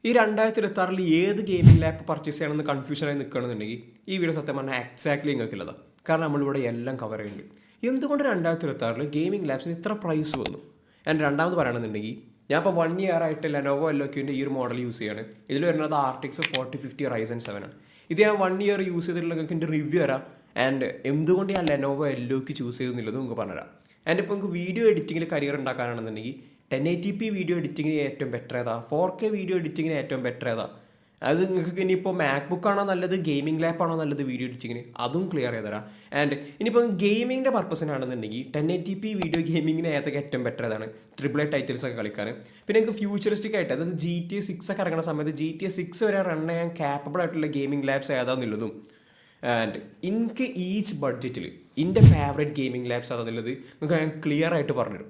ഈ 2026 ഏത് gaming lap purchase ചെയ്യണമെന്ന് കൺഫ്യൂഷനായി നിൽക്കുകയാണെന്നുണ്ടെങ്കിൽ ഈ വീഡിയോ സത്യം പറഞ്ഞാൽ എക്സാക്ട്ലി നിങ്ങൾക്കുള്ളതാണ്. കാരണം നമ്മളിവിടെ എല്ലാം കവർ ചെയ്യുന്നുണ്ട്. എന്തുകൊണ്ട് 2026 ഗെയിമിംഗ് ലാപ്സിന് ഇത്ര പ്രൈസ് വന്നു? ആൻഡ് രണ്ടാമത് പറയണമെന്നുണ്ടെങ്കിൽ ഞാൻ ഇപ്പോൾ 1 ഇയർ ആയിട്ട് ലെനോവോ എല്ലോക്യൂവിൻ്റെ ഈ ഒരു മോഡൽ യൂസ് ചെയ്യാണ്. ഇതിൽ വരുന്നത് RTX 4050 Ryzen 7 ആണ്. ഇത് ഞാൻ 1 ഇയർ യൂസ് ചെയ്തിട്ടുള്ള നിങ്ങൾക്ക് എൻ്റെ റിവ്യൂ തരാം. ആൻഡ് എന്തുകൊണ്ട് ഞാൻ ലെനോവോ എല്ലോക്ക് ചൂസ് ചെയ്തെന്നുള്ളത് നിങ്ങൾക്ക് പറഞ്ഞുതരാം. ആൻഡ് ഇപ്പോൾ നിങ്ങൾക്ക് വീഡിയോ എഡിറ്റിങ്ങിൽ കരിയർ ഉണ്ടാക്കാനാണെന്നുണ്ടെങ്കിൽ 1080p വീഡിയോ എഡിറ്റിങ്ങിന് ഏറ്റവും ബെറ്റർ ഏതാ, 4K വീഡിയോ എഡിറ്റിങ്ങിന് ഏറ്റവും ബെറ്റർ ഏതാ, അത് നിങ്ങൾക്ക് ഇനിയിപ്പോൾ മാക്ബുക്ക് ആണോ നല്ലത്, ഗെയിമിംഗ് ലാപ്പ് ആണോ നല്ലത് വീഡിയോ എഡിറ്റിങ്ങിന്, അതും ക്ലിയർ ചെയ്ത് തരാം. ആൻഡ് ഇനിയിപ്പോൾ ഗെയിമിങ്ങിൻ്റെ പർപ്പസിനാണെന്നുണ്ടെങ്കിൽ 1080p വീഡിയോ ഗെയിമിങ്ങിന് ഏതൊക്കെ ഏറ്റവും ബെറ്റർ ഏതാണ്, AAA ടൈറ്റിൽസ് ഒക്കെ കളിക്കാൻ. പിന്നെ നിങ്ങൾക്ക് ഫ്യൂച്ചറിസ്റ്റിക് ആയിട്ട് അതായത് GTA 6 ഒക്കെ ഇറങ്ങുന്ന സമയത്ത് GTA 6 വരെ റൺ ചെയ്യാൻ കാപ്പബിൾ ആയിട്ടുള്ള ഗെയിമിംഗ് ലാപ്സ് ഏതാണെന്നുള്ളതും ആൻഡ് എനിക്ക് ഈച്ച് ബഡ്ജറ്റിൽ എൻ്റെ ഫേവറേറ്റ് ഗെയിമിംഗ് ലാപ്സ് ഏതാണെന്നുള്ളത് നിങ്ങൾക്ക് ഞാൻ ക്ലിയർ ആയിട്ട് പറഞ്ഞുതരും.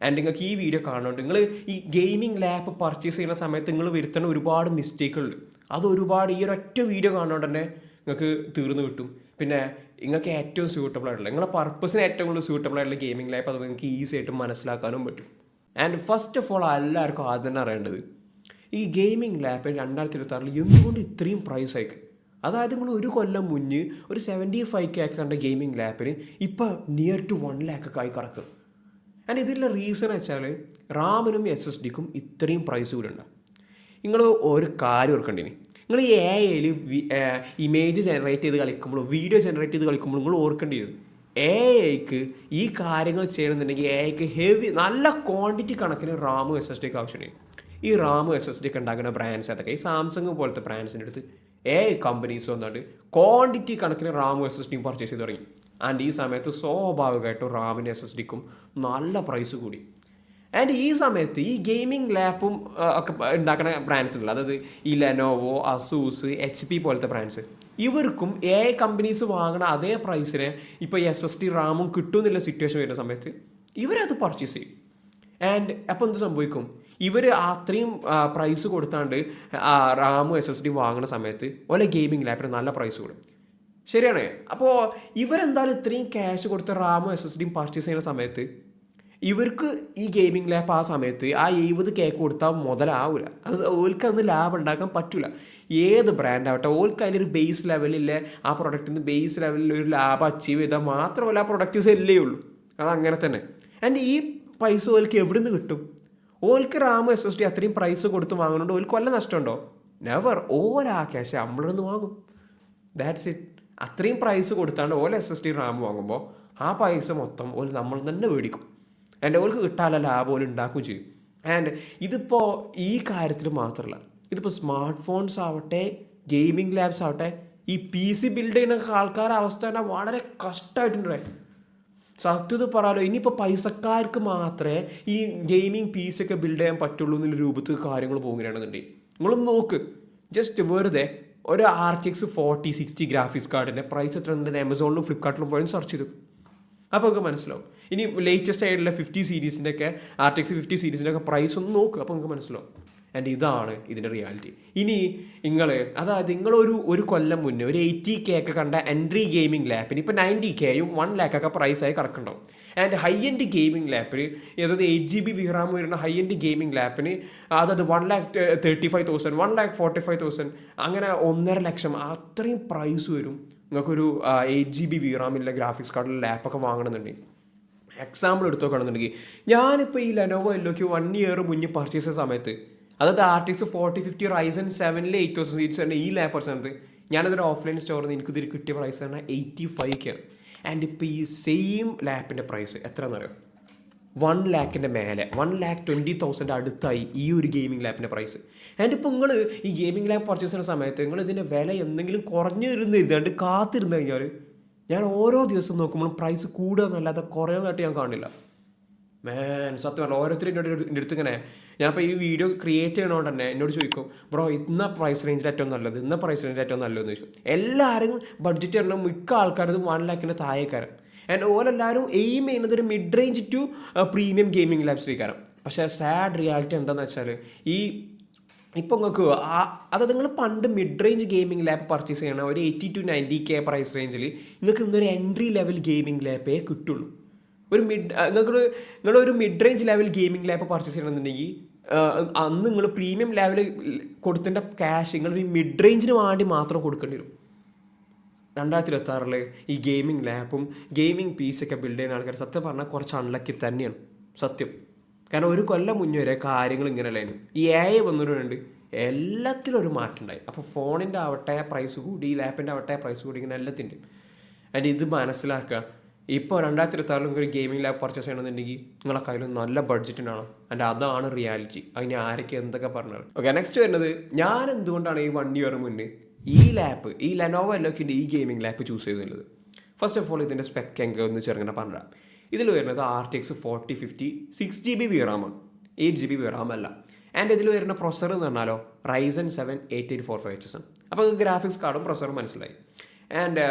ആൻഡ് നിങ്ങൾക്ക് ഈ വീഡിയോ കാണുന്നുണ്ട് നിങ്ങൾ ഈ ഗെയിമിംഗ് ലാപ്പ് പർച്ചേസ് ചെയ്യുന്ന സമയത്ത് നിങ്ങൾ വരുത്തുന്ന ഒരുപാട് മിസ്റ്റേക്കുകളുണ്ട്. അത് ഒരുപാട് ഈ ഒരൊറ്റ വീഡിയോ കാണുന്നതുകൊണ്ട് തന്നെ നിങ്ങൾക്ക് തീർന്നു കിട്ടും. പിന്നെ നിങ്ങൾക്ക് ഏറ്റവും സ്യൂട്ടബിൾ ആയിട്ടുള്ള നിങ്ങളുടെ പർപ്പസിന് ഏറ്റവും കൂടുതൽ സ്യൂട്ടബിൾ ആയിട്ടുള്ള ഗെയിമിംഗ് ലാപ്പ് അത് നിങ്ങൾക്ക് ഈസി ആയിട്ട് മനസ്സിലാക്കാനും പറ്റും. ആൻഡ് ഫസ്റ്റ് ഓഫ് ഓൾ എല്ലാവർക്കും ആദ്യം തന്നെ അറിയേണ്ടത് ഈ ഗെയിമിംഗ് ലാപ്പ് 2026 എന്തുകൊണ്ട് ഇത്രയും പ്രൈസ് ആയിക്കും. അതായത് നിങ്ങൾ ഒരു കൊല്ലം മുന്നേ ഒരു 75K കണ്ട ഗെയിമിംഗ് ലാപ്പിന് ഇപ്പോൾ നിയർ ടു 1 lakh ഒക്കെ ആയി കിടക്കും. ആൻഡ് ഇതിലുള്ള റീസൺ വെച്ചാൽ റാമിനും SSDക്കും ഇത്രയും പ്രൈസ് കൂടെ ഉണ്ടാകും. നിങ്ങൾ ഒരു കാര്യം ഓർക്കേണ്ടിനി, നിങ്ങൾ ഈ AI ഇമേജ് ജനറേറ്റ് ചെയ്ത് കളിക്കുമ്പോഴും വീഡിയോ ജനറേറ്റ് ചെയ്ത് കളിക്കുമ്പോഴും നിങ്ങൾ ഓർക്കേണ്ടിയിരുന്നു AIക്ക് ഈ കാര്യങ്ങൾ ചെയ്യണമെന്നുണ്ടെങ്കിൽ AIക്ക് ഹെവി നല്ല ക്വാണ്ടിറ്റി കണക്കിന് റാമും SSDക്ക് ആവശ്യമുണ്ട്. ഈ റാമും SSDക്ക് ഉണ്ടാക്കുന്ന ബ്രാൻഡ്സ് അതൊക്കെ ഈ സാംസങ് പോലത്തെ ബ്രാൻഡ്സിൻ്റെ അടുത്ത് AI കമ്പനീസ് വന്നിട്ട് ക്വാണ്ടിറ്റി കണക്കിന് റാമും SSDയും പർച്ചേസ് ചെയ്ത് തുടങ്ങി. ആൻഡ് ഈ സമയത്ത് സ്വാഭാവികമായിട്ടും റാമിന് SSDക്കും നല്ല പ്രൈസ് കൂടി. ആൻഡ് ഈ സമയത്ത് ഈ ഗെയിമിംഗ് ലാപ്പും ഒക്കെ ഉണ്ടാക്കുന്ന ബ്രാൻഡ്സ് ഉണ്ടല്ലോ, അതായത് ഈ ലെനോവോ, അസൂസ്, HP പോലത്തെ ബ്രാൻഡ്സ്, ഇവർക്കും AI കമ്പനീസ് വാങ്ങുന്ന അതേ പ്രൈസിന് ഇപ്പോൾ SSD റാമും കിട്ടും എന്നുള്ള സിറ്റുവേഷൻ വരുന്ന സമയത്ത് ഇവരത് പർച്ചേസ് ചെയ്യും. ആൻഡ് അപ്പോൾ എന്ത് സംഭവിക്കും, ഇവർ അത്രയും പ്രൈസ് കൊടുത്താണ്ട് റാമും SSD വാങ്ങുന്ന സമയത്ത് ഓലെ ഗെയിമിംഗ് ലാപ്പിന് നല്ല പ്രൈസ് കൂടും. ശരിയാണ്. അപ്പോൾ ഇവരെന്തായാലും ഇത്രയും ക്യാഷ് കൊടുത്ത് റാമും SSDയും പർച്ചേസ് ചെയ്യുന്ന സമയത്ത് ഇവർക്ക് ഈ ഗെയിമിംഗ് ലാപ്പ് ആ സമയത്ത് ആ 70K കൊടുത്താൽ മുതലാവില്ല. അത് ഓൽക്ക് അന്ന് ലാഭം ഉണ്ടാക്കാൻ പറ്റില്ല. ഏത് ബ്രാൻഡ് ആവട്ടെ ഓൽക്ക് അതിലൊരു ബേസ് ലെവലിലെ ആ പ്രൊഡക്റ്റിന് ബേസ് ലെവലിൽ ഒരു ലാഭം അച്ചീവ് ചെയ്താൽ മാത്രമല്ല ആ പ്രൊഡക്റ്റ് സെല്ലേ ഉള്ളൂ. അതങ്ങനെ തന്നെ. ആൻഡ് ഈ പൈസ ഓൽക്ക് എവിടെ നിന്ന് കിട്ടും? ഓൽക്ക് റാമും SSD അത്രയും പ്രൈസ് കൊടുത്ത് വാങ്ങുന്നുണ്ട് ഓൽക്ക് വല്ല നഷ്ടമുണ്ടോ? നെവർ. ആ ക്യാഷ് നമ്മളിൽ നിന്ന് വാങ്ങും. That's it. അത്രയും പ്രൈസ് കൊടുത്താണ്ട് ഓല SSD റാം വാങ്ങുമ്പോൾ ആ പൈസ മൊത്തം ഓല് നമ്മൾ തന്നെ മേടിക്കും. ആൻഡ് ഓൾക്ക് കിട്ടാനുള്ള ലാഭം ഓല് ഉണ്ടാക്കുകയും ചെയ്യും. ആൻഡ് ഇതിപ്പോൾ ഈ കാര്യത്തിൽ മാത്രമല്ല, ഇതിപ്പോൾ സ്മാർട്ട് ഫോൺസ് ആവട്ടെ, ഗെയിമിംഗ് ലാബ്സ് ആവട്ടെ, ഈ PC ബിൽഡ് ചെയ്യുന്ന ആൾക്കാരുടെ അവസ്ഥ തന്നെ വളരെ കഷ്ടമായിട്ടുണ്ട്. സത്യത പറയാലോ, ഇനിയിപ്പോൾ പൈസക്കാർക്ക് മാത്രമേ ഈ ഗെയിമിംഗ് PC ഒക്കെ ബിൽഡ് ചെയ്യാൻ പറ്റുള്ളൂ എന്നുള്ള രൂപത്തിൽ കാര്യങ്ങൾ പോകുകയാണെന്നുണ്ടെങ്കിൽ നിങ്ങളൊന്ന് നോക്ക്. ജസ്റ്റ് വെറുതെ ഒരു RTX 4060 ഗ്രാഫിക്സ് കാർഡിൻ്റെ പ്രൈസ് എത്ര ഉണ്ട് ആമസോണിലും ഫ്ലിപ്കാർട്ടിലും പോയി സെർച്ച് ചെയ്തു. അപ്പോൾ നമുക്ക് മനസ്സിലാവും. ഇനി ലേറ്റസ്റ്റ് ആയിട്ടുള്ള 50 സീരീസിൻ്റെ ഒക്കെ RTX 50 സീരീസിൻ്റെ ഒക്കെ പ്രൈസ് ഒന്ന് നോക്കുക. അപ്പോൾ നമുക്ക് മനസ്സിലാവും. ആൻഡ് ഇതാണ് ഇതിൻ്റെ റിയാലിറ്റി. ഇനി അതായത് നിങ്ങളൊരു കൊല്ലം മുന്നേ ഒരു 80K ഒക്കെ കണ്ട എൻട്രി ഗെയിമിംഗ് ലാപ്പിന് ഇപ്പോൾ 90Kയും 1 lakh ഒക്കെ പ്രൈസായി കിടക്കുന്നുണ്ടാവും. ആൻഡ് ഹൈ എൻഡ് ഗെയിമിംഗ് ലാപ്പിന് അതായത് 8GB VRAM വരുന്ന ഹൈ എൻഡ് ഗെയിമിംഗ് ലാപ്പിന് അതായത് 1,35,000 1,45,000 അങ്ങനെ 1.5 ലക്ഷം അത്രയും പ്രൈസ് വരും. നിങ്ങൾക്കൊരു 8GB VRAM ഗ്രാഫിക്സ് കാർഡിൽ ലാപ്പൊക്കെ വാങ്ങണമെന്നുണ്ടെങ്കിൽ എക്സാമ്പിൾ എടുത്ത് നോക്കുകയാണെന്നുണ്ടെങ്കിൽ ഞാനിപ്പോൾ ഈ ലെനോവോ എല്ലോക്ക് 1 ഇയർ മുന്നേ പർച്ചേസ് ചെയ്ത സമയത്ത് അതായത് RTX 4050 Ryzen 7 8000 സീരീസ് തന്നെ ഈ ലാപ്പ് പർച്ചേസ് ഞാനതൊരു ഓഫ്ലൈൻ സ്റ്റോറിൽ നിന്ന് എനിക്കിതിൽ കിട്ടിയ പ്രൈസ് പറഞ്ഞാൽ 85K ആണ്. ആൻഡ് ഇപ്പോൾ ഈ സെയിം ലാപ്പിൻ്റെ പ്രൈസ് എത്രയാണെന്ന് അറിയാം? 1 lakhൻ്റെ മേലെ 1,20,000 അടുത്തായി ഈ ഒരു ഗെയിമിംഗ് ലാപ്പിൻ്റെ പ്രൈസ്. ആൻഡ് ഇപ്പോൾ നിങ്ങൾ ഈ ഗെയിമിംഗ് ലാപ്പ് പർച്ചേസ് ചെയ്യുന്ന സമയത്ത് നിങ്ങൾ ഇതിൻ്റെ വില എന്തെങ്കിലും കുറഞ്ഞു ഇരുന്നിരുന്നാണ്ട് കാത്തിരുന്ന് കഴിഞ്ഞാൽ ഞാൻ ഓരോ ദിവസം നോക്കുമ്പോഴും പ്രൈസ് കൂടുക എന്നല്ലാതെ കുറയുന്നതായിട്ട് ഞാൻ കാണില്ല. സത്യം പറഞ്ഞാൽ ഓരോരുത്തരും എൻ്റെ അടുത്ത് ഇങ്ങനെ ഞാൻ ഇപ്പോൾ ഈ വീഡിയോ ക്രിയേറ്റ് ചെയ്യണോണ്ട് തന്നെ എന്നോട് ചോദിക്കും, ബ്രോ ഇന്ന പ്രൈസ് റേഞ്ചിൽ ഏറ്റവും നല്ലത്, ഇന്ന പ്രൈസ് റേഞ്ചിൽ ഏറ്റവും നല്ലതെന്ന് ചോദിക്കും. എല്ലാവരും ബഡ്ജറ്റ് പറഞ്ഞാൽ മിക്ക ആൾക്കാരത് 1 lakhന് താഴേക്കാരം. ആൻഡ് ഓരെല്ലാവരും എയിം ചെയ്യുന്നത് ഒരു mid range to premium gaming ലാപ്സിലേക്കാരം. പക്ഷേ സാഡ് റിയാലിറ്റി എന്താണെന്ന് വെച്ചാൽ ഇപ്പോൾ നിങ്ങൾക്ക് അതായത് നിങ്ങൾ പണ്ട് mid range gaming lap purchase ചെയ്യണം ഒരു 80 to 90K പ്രൈസ് റേഞ്ചിൽ നിങ്ങൾക്ക് ഇന്നൊരു എൻട്രി ലെവൽ ഗെയിമിംഗ് ലാപ്പേ കിട്ടുള്ളൂ. നിങ്ങളൊരു mid range level gaming lap purchase ചെയ്യണമെന്നുണ്ടെങ്കിൽ അന്ന് നിങ്ങൾ പ്രീമിയം ലെവൽ കൊടുത്തതിൻ്റെ ക്യാഷ് നിങ്ങൾ ഈ മിഡ് റേഞ്ചിന് വേണ്ടി മാത്രം കൊടുക്കേണ്ടി വരും. 2026 ഈ ഗെയിമിംഗ് ലാപ്പും ഗെയിമിംഗ് പീസൊക്കെ ബിൽഡ് ചെയ്യുന്ന ആൾക്കാർ സത്യം പറഞ്ഞാൽ കുറച്ച് അൺലക്കി തന്നെയാണ് സത്യം. കാരണം ഒരു കൊല്ലം മുന്നേ വരെ കാര്യങ്ങൾ ഇങ്ങനെയല്ലായിരുന്നു. ഈ AI വന്നവരുണ്ട്, എല്ലാത്തിലും ഒരു മാറ്റം ഉണ്ടായി. അപ്പോൾ ഫോണിൻ്റെ ആവട്ടെ പ്രൈസ് കൂടി, ലാപ്പിൻ്റെ ആവട്ടെ പ്രൈസ് കൂടി, ഇങ്ങനെ എല്ലാത്തിൻ്റെയും. ആൻഡ് ഇത് മനസ്സിലാക്കുക. ഇപ്പോൾ 2026 നിങ്ങൾക്ക് ഒരു ഗെയിമിംഗ് ലാപ്പ് പർച്ചേസ് ചെയ്യണമെന്നുണ്ടെങ്കിൽ നിങ്ങളെ കയ്യിൽ നല്ല ബഡ്ജറ്റ് ഉണ്ടാവണം. ആൻഡ് അതാണ് റിയാലിറ്റി. അതിന് ആരൊക്കെ എന്തൊക്കെ പറഞ്ഞത്. ഓക്കെ, നെക്സ്റ്റ് വരുന്നത് ഞാൻ എന്തുകൊണ്ടാണ് ഈ 1 ഇയർ മുന്നേ ഈ ലെനോവോ എല്ലോക്കിൻ്റെ ഈ ഗെയിമിംഗ് ലാപ്പ് ചൂസ് ചെയ്തുള്ളത്. ഫസ്റ്റ് ഓഫ് ഓൾ ഇതിൻ്റെ സ്പെക്ക് എങ്കിൽ ഒന്ന് ചെറുങ്ങനെ പറഞ്ഞാൽ ഇതിൽ വരുന്നത് RTX 4050 6GB VRAM ആണ്, 8GB VRAM അല്ല. ആൻഡ് ഇതിൽ വരുന്ന പ്രൊസർ എന്ന് പറഞ്ഞാലോ Ryzen 7 8845HS ആണ്. അപ്പോൾ ഗ്രാഫിക്സ് കാർഡും പ്രൊസറും മനസ്സിലായി. ആൻഡ്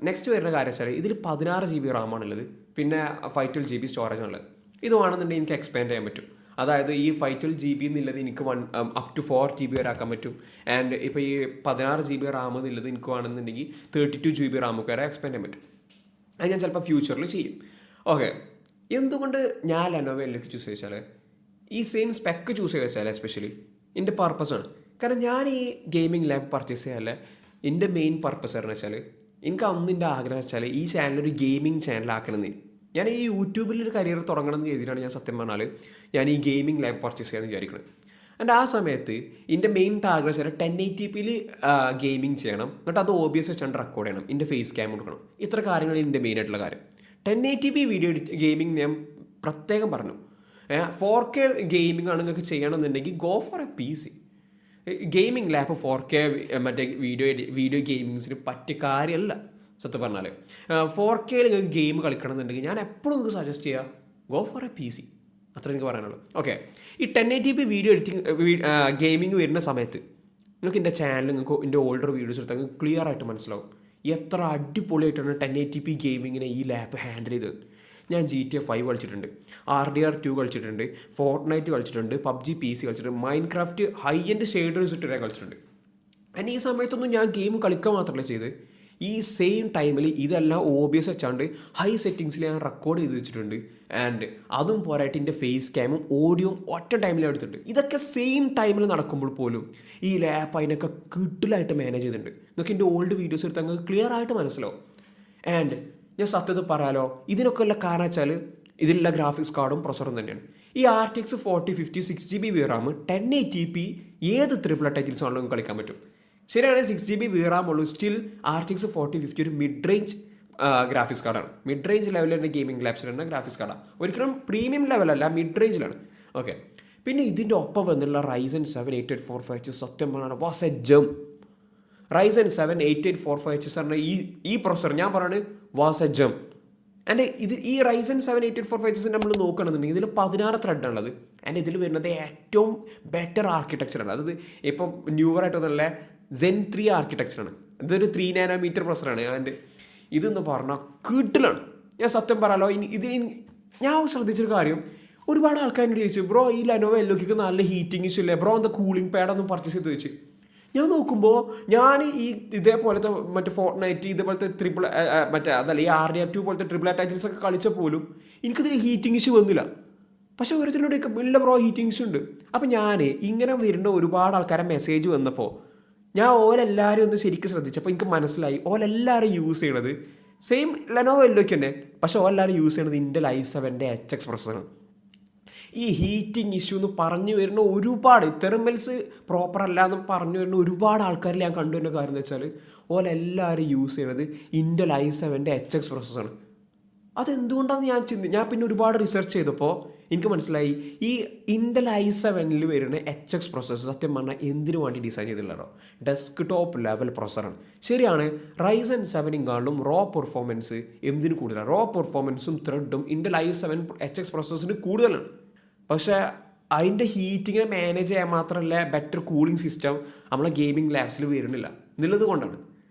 നെക്സ്റ്റ് വരുന്ന കാര്യം വെച്ചാൽ ഇതിൽ 16GB RAM ആണുള്ളത്, പിന്നെ 512GB സ്റ്റോറേജ് ആണുള്ളത്. ഇത് വേണമെന്നുണ്ടെങ്കിൽ എനിക്ക് എക്സ്പാൻഡ് ചെയ്യാൻ പറ്റും. അതായത് ഈ 512GB എന്നുള്ളത് എനിക്ക് up to 4GB വരെ ആക്കാൻ പറ്റും. ആൻഡ് ഇപ്പോൾ ഈ 16GB RAM എന്നുള്ളത് എനിക്ക് വേണമെന്നുണ്ടെങ്കിൽ 32GB RAM വരെ എക്സ്പാൻഡ് ചെയ്യാൻ പറ്റും. അത് ഞാൻ ചിലപ്പോൾ ഫ്യൂച്ചറിൽ ചെയ്യും. ഓക്കെ, എന്തുകൊണ്ട് ഞാൻ ലെനോവോ എല്ലോക്ക് ചൂസ് ചെയ്താൽ ഈ സെയിം സ്പെക്ക് ചൂസ് ചെയ്ത് വെച്ചാൽ എസ്പെഷ്യലി എൻ്റെ പർപ്പസാണ്. കാരണം ഞാൻ ഈ ഗെയിമിംഗ് ലാപ്പ് പർച്ചേസ് ചെയ്യാൻ എൻ്റെ മെയിൻ പർപ്പസ് എന്ന് വെച്ചാൽ എനിക്ക് അന്നിൻ്റെ ആഗ്രഹം വെച്ചാൽ ഈ ചാനൽ ഒരു ഗെയിമിംഗ് ചാനലാക്കണമെന്ന്. ഞാൻ ഈ യൂട്യൂബിലൊരു കരിയർ തുടങ്ങണമെന്ന് ചെയ്തിട്ടാണ് ഞാൻ സത്യം പറഞ്ഞാൽ ഞാൻ ഈ ഗെയിമിംഗ് ലാപ്പ് പർച്ചേസ് ചെയ്യാമെന്ന് വിചാരിക്കുന്നത്. ആൻഡ് ആ സമയത്ത് എൻ്റെ മെയിൻ ടാർഗറ്റ് വെച്ചാൽ 1080p ഗെയിമിംഗ് ചെയ്യണം, എന്നിട്ട് അത് OBS വെച്ചാണ്ട് റെക്കോർഡ് ചെയ്യണം, എൻ്റെ ഫേസ് ക്യാം കൊടുക്കണം. ഇത്ര കാര്യങ്ങൾ എൻ്റെ മെയിൻ ആയിട്ടുള്ള കാര്യം. 1080p വീഡിയോ ഗെയിമിംഗ് ഞാൻ പ്രത്യേകം പറഞ്ഞു. 4K ഗെയിമിംഗ് ആണ് നിങ്ങൾക്ക് ചെയ്യണമെന്നുണ്ടെങ്കിൽ go for A PC. Gaming lap 4K മറ്റേ വീഡിയോ ഗെയിമിങ്സിന് പറ്റിയ കാര്യമല്ല സത്യം പറഞ്ഞാൽ. 4K നിങ്ങൾക്ക് ഗെയിം കളിക്കണമെന്നുണ്ടെങ്കിൽ ഞാൻ എപ്പോഴും നിങ്ങൾക്ക് സജസ്റ്റ് ചെയ്യുക ഗോ ഫോർ എ PC. അത്ര എനിക്ക് പറയാനുള്ളൂ. ഓക്കെ, ഈ 1080p വീഡിയോ എഡിറ്റിംഗ് ഗെയിമിംഗ് വരുന്ന സമയത്ത് നിങ്ങൾക്ക് എൻ്റെ ചാനൽ, നിങ്ങൾക്ക് എൻ്റെ ഓൾഡർ വീഡിയോസ് എടുത്താൽ നിങ്ങൾക്ക് ക്ലിയർ ആയിട്ട് മനസ്സിലാവും എത്ര അടിപൊളിയായിട്ടാണ് 1080p ഗെയിമിങ്ങിനെ ഈ ലാപ്പ് ഹാൻഡിൽ ചെയ്തത്. ഞാൻ GTA 5 കളിച്ചിട്ടുണ്ട്, RDR 2 കളിച്ചിട്ടുണ്ട്, ഫോർട്ട്നൈറ്റ് കളിച്ചിട്ടുണ്ട്, PUBG PC കളിച്ചിട്ടുണ്ട്, മൈൻക്രാഫ്റ്റ് ഹൈ എൻഡ് ഷെയ്ഡേഴ്സ് ഇട്ടിട്ട് കളിച്ചിട്ടുണ്ട്. ആൻഡ് ഈ സമയത്തൊന്നും ഞാൻ ഗെയിം കളിക്കുക മാത്രമല്ല ചെയ്ത്, ഈ സെയിം ടൈമിൽ ഇതെല്ലാം OBS വെച്ചാണ്ട് ഹൈ സെറ്റിങ്സിൽ ഞാൻ റെക്കോർഡ് ചെയ്ത് വെച്ചിട്ടുണ്ട്. ആൻഡ് അതും പോരായിട്ട് എൻ്റെ ഫേസ് ക്യാമും ഓഡിയോയും ഒറ്റ ടൈമിൽ എടുത്തിട്ടുണ്ട്. ഇതൊക്കെ സെയിം ടൈമിൽ നടക്കുമ്പോൾ പോലും ഈ ലാപ്പ് അതിനൊക്കെ കിട്ടിലായിട്ട് മാനേജ് ചെയ്തിട്ടുണ്ട്. നിങ്ങൾക്ക് എൻ്റെ ഓൾഡ് വീഡിയോസ് എടുത്താൽ നിങ്ങൾക്ക് ക്ലിയർ ആയിട്ട് മനസ്സിലാവും. ആൻഡ് ഞാൻ സത്യത പറയാലോ, ഇതിനൊക്കെ ഉള്ള കാരണം വെച്ചാൽ ഇതിലുള്ള ഗ്രാഫിക്സ് കാർഡും പ്രൊസറും തന്നെയാണ്. ഈ RTX 4050 6GB VRAM 1080p ഏത് ട്രിപ്പിൾ ടൈറ്റിൽസ് ആണെങ്കിലും കളിക്കാൻ പറ്റും. ശരിയാണ്, 6GB VRAM ഉള്ളൂ. സ്റ്റിൽ RTX 4050 ഒരു മിഡ് റേഞ്ച് ഗ്രാഫിക്സ് കാർഡാണ്. മിഡ് റേഞ്ച് ലെവലിൽ തന്നെ ഗെയിമിംഗ് ലാപ്സിൽ തന്നെ ഗ്രാഫിക്സ് കാർഡാണ്. ഒരിക്കലും പ്രീമിയം ലെവലല്ല, മിഡ് റേഞ്ചിലാണ്. ഓക്കെ, പിന്നെ ഇതിൻ്റെ ഒപ്പം വന്നുള്ള Ryzen 7 8845HS സത്യം പറഞ്ഞാൽ വാസ് എ ജം. Ryzen 7 8845HS പറഞ്ഞ ഈ പ്രൊസസ്സർ ഞാൻ പറയുന്നത് വാസ് എ ജം. ആൻഡ് ഈ Ryzen 7 8845HS നമ്മൾ നോക്കുകയാണെന്നുണ്ടെങ്കിൽ ഇതിൽ 16 ത്രെഡാണുള്ളത്. ആൻഡ് ഇതിൽ വരുന്നത് ഏറ്റവും ബെറ്റർ ആർക്കിടെക്ചറാണ്. അതായത് ഇപ്പം ന്യൂവറായിട്ട് നല്ല Zen 3 ആർക്കിടെക്ചറാണ്. ഇതൊരു 3 nm പ്രൊസസ്സറാണ്. ആൻഡ് ഇതെന്ന് പറഞ്ഞാൽ കിട്ടിലാണ്. ഞാൻ സത്യം പറയാലോ, ഞാൻ ശ്രദ്ധിച്ചൊരു കാര്യം, ഒരുപാട് ആൾക്കാരോട് ചോദിച്ചു, ബ്രോ ഈ ലെനോവോ എല്ലോക്ക് നല്ല ഹീറ്റിംഗ് ഇഷ്യൂ ഇല്ലേ ബ്രോ, എന്താ കൂളിംഗ് പാഡൊന്നും പർച്ചേസ് ചെയ്ത് ചോദിച്ചു. ഞാൻ നോക്കുമ്പോൾ ഞാൻ ഈ ഇതേപോലത്തെ മറ്റേ ഫോർട്ട്നൈറ്റ് ഇതേപോലത്തെ അതല്ല ഈ RDR 2 പോലത്തെ ട്രിപ്പിൾ ടൈറ്റിൽസ് ഒക്കെ കളിച്ച പോലും എനിക്കതിന് ഹീറ്റിംഗ് ഇഷ്യൂ വന്നില്ല. പക്ഷേ ഓരോരുത്തരോടൊക്കെ ഇല്ല ബ്രോ ഹീറ്റിംഗ് ഇഷ്യൂ ഉണ്ട്. അപ്പം ഞാൻ ഇങ്ങനെ വരുന്ന ഒരുപാട് ആൾക്കാരെ മെസ്സേജ് വന്നപ്പോൾ ഞാൻ ഓലെല്ലാവരും ഒന്ന് ശരിക്കും ശ്രദ്ധിച്ചപ്പോൾ എനിക്ക് മനസ്സിലായി ഓലെല്ലാവരും യൂസ് ചെയ്യണത് സെയിം ലെനോവോ എല്ലോക്ക് തന്നെ. പക്ഷേ ഓലെല്ലാവരും യൂസ് ചെയ്യണത് Intel i7 HX പ്രൊസസ്സറാണ്. ഈ ഹീറ്റിംഗ് ഇഷ്യൂ എന്ന് പറഞ്ഞു വരുന്ന ഒരുപാട് തെർമൽസ് പ്രോപ്പർ അല്ല എന്ന് പറഞ്ഞു വരുന്ന ഒരുപാട് ആൾക്കാരിൽ ഞാൻ കണ്ടുവരുന്ന കാര്യം എന്ന് വെച്ചാൽ ഓലെല്ലാവരും യൂസ് ചെയ്യുന്നത് Intel i7 HX പ്രൊസസ്സറാണ്. അതെന്തുകൊണ്ടാണെന്ന് ഞാൻ പിന്നെ ഒരുപാട് റിസർച്ച് ചെയ്തപ്പോൾ എനിക്ക് മനസ്സിലായി ഈ Intel i7 വരുന്ന HX പ്രൊസസ്സർ സത്യം പറഞ്ഞാൽ എന്തിനു വേണ്ടി ഡിസൈൻ ചെയ്തിട്ടുള്ളതോ ഡെസ്ക് ടോപ്പ് ലെവൽ പ്രൊസസ്സറാണ്. ശരിയാണ്, Ryzen 7 റോ പെർഫോമൻസ് എന്തിനു കൂടുതലാണ്, റോ പെർഫോമൻസും ത്രെഡും Intel i7 HX പ്രൊസസ്സറിന് കൂടുതലാണ്. പക്ഷേ അതിൻ്റെ ഹീറ്റിങ്ങിനെ മാനേജ് ചെയ്യാൻ മാത്രമല്ല ബെറ്റർ കൂളിംഗ് സിസ്റ്റം നമ്മളെ ഗെയിമിംഗ് ലാബ്സിൽ വരുന്നില്ല എന്നുള്ളത് കൊണ്ടാണ്.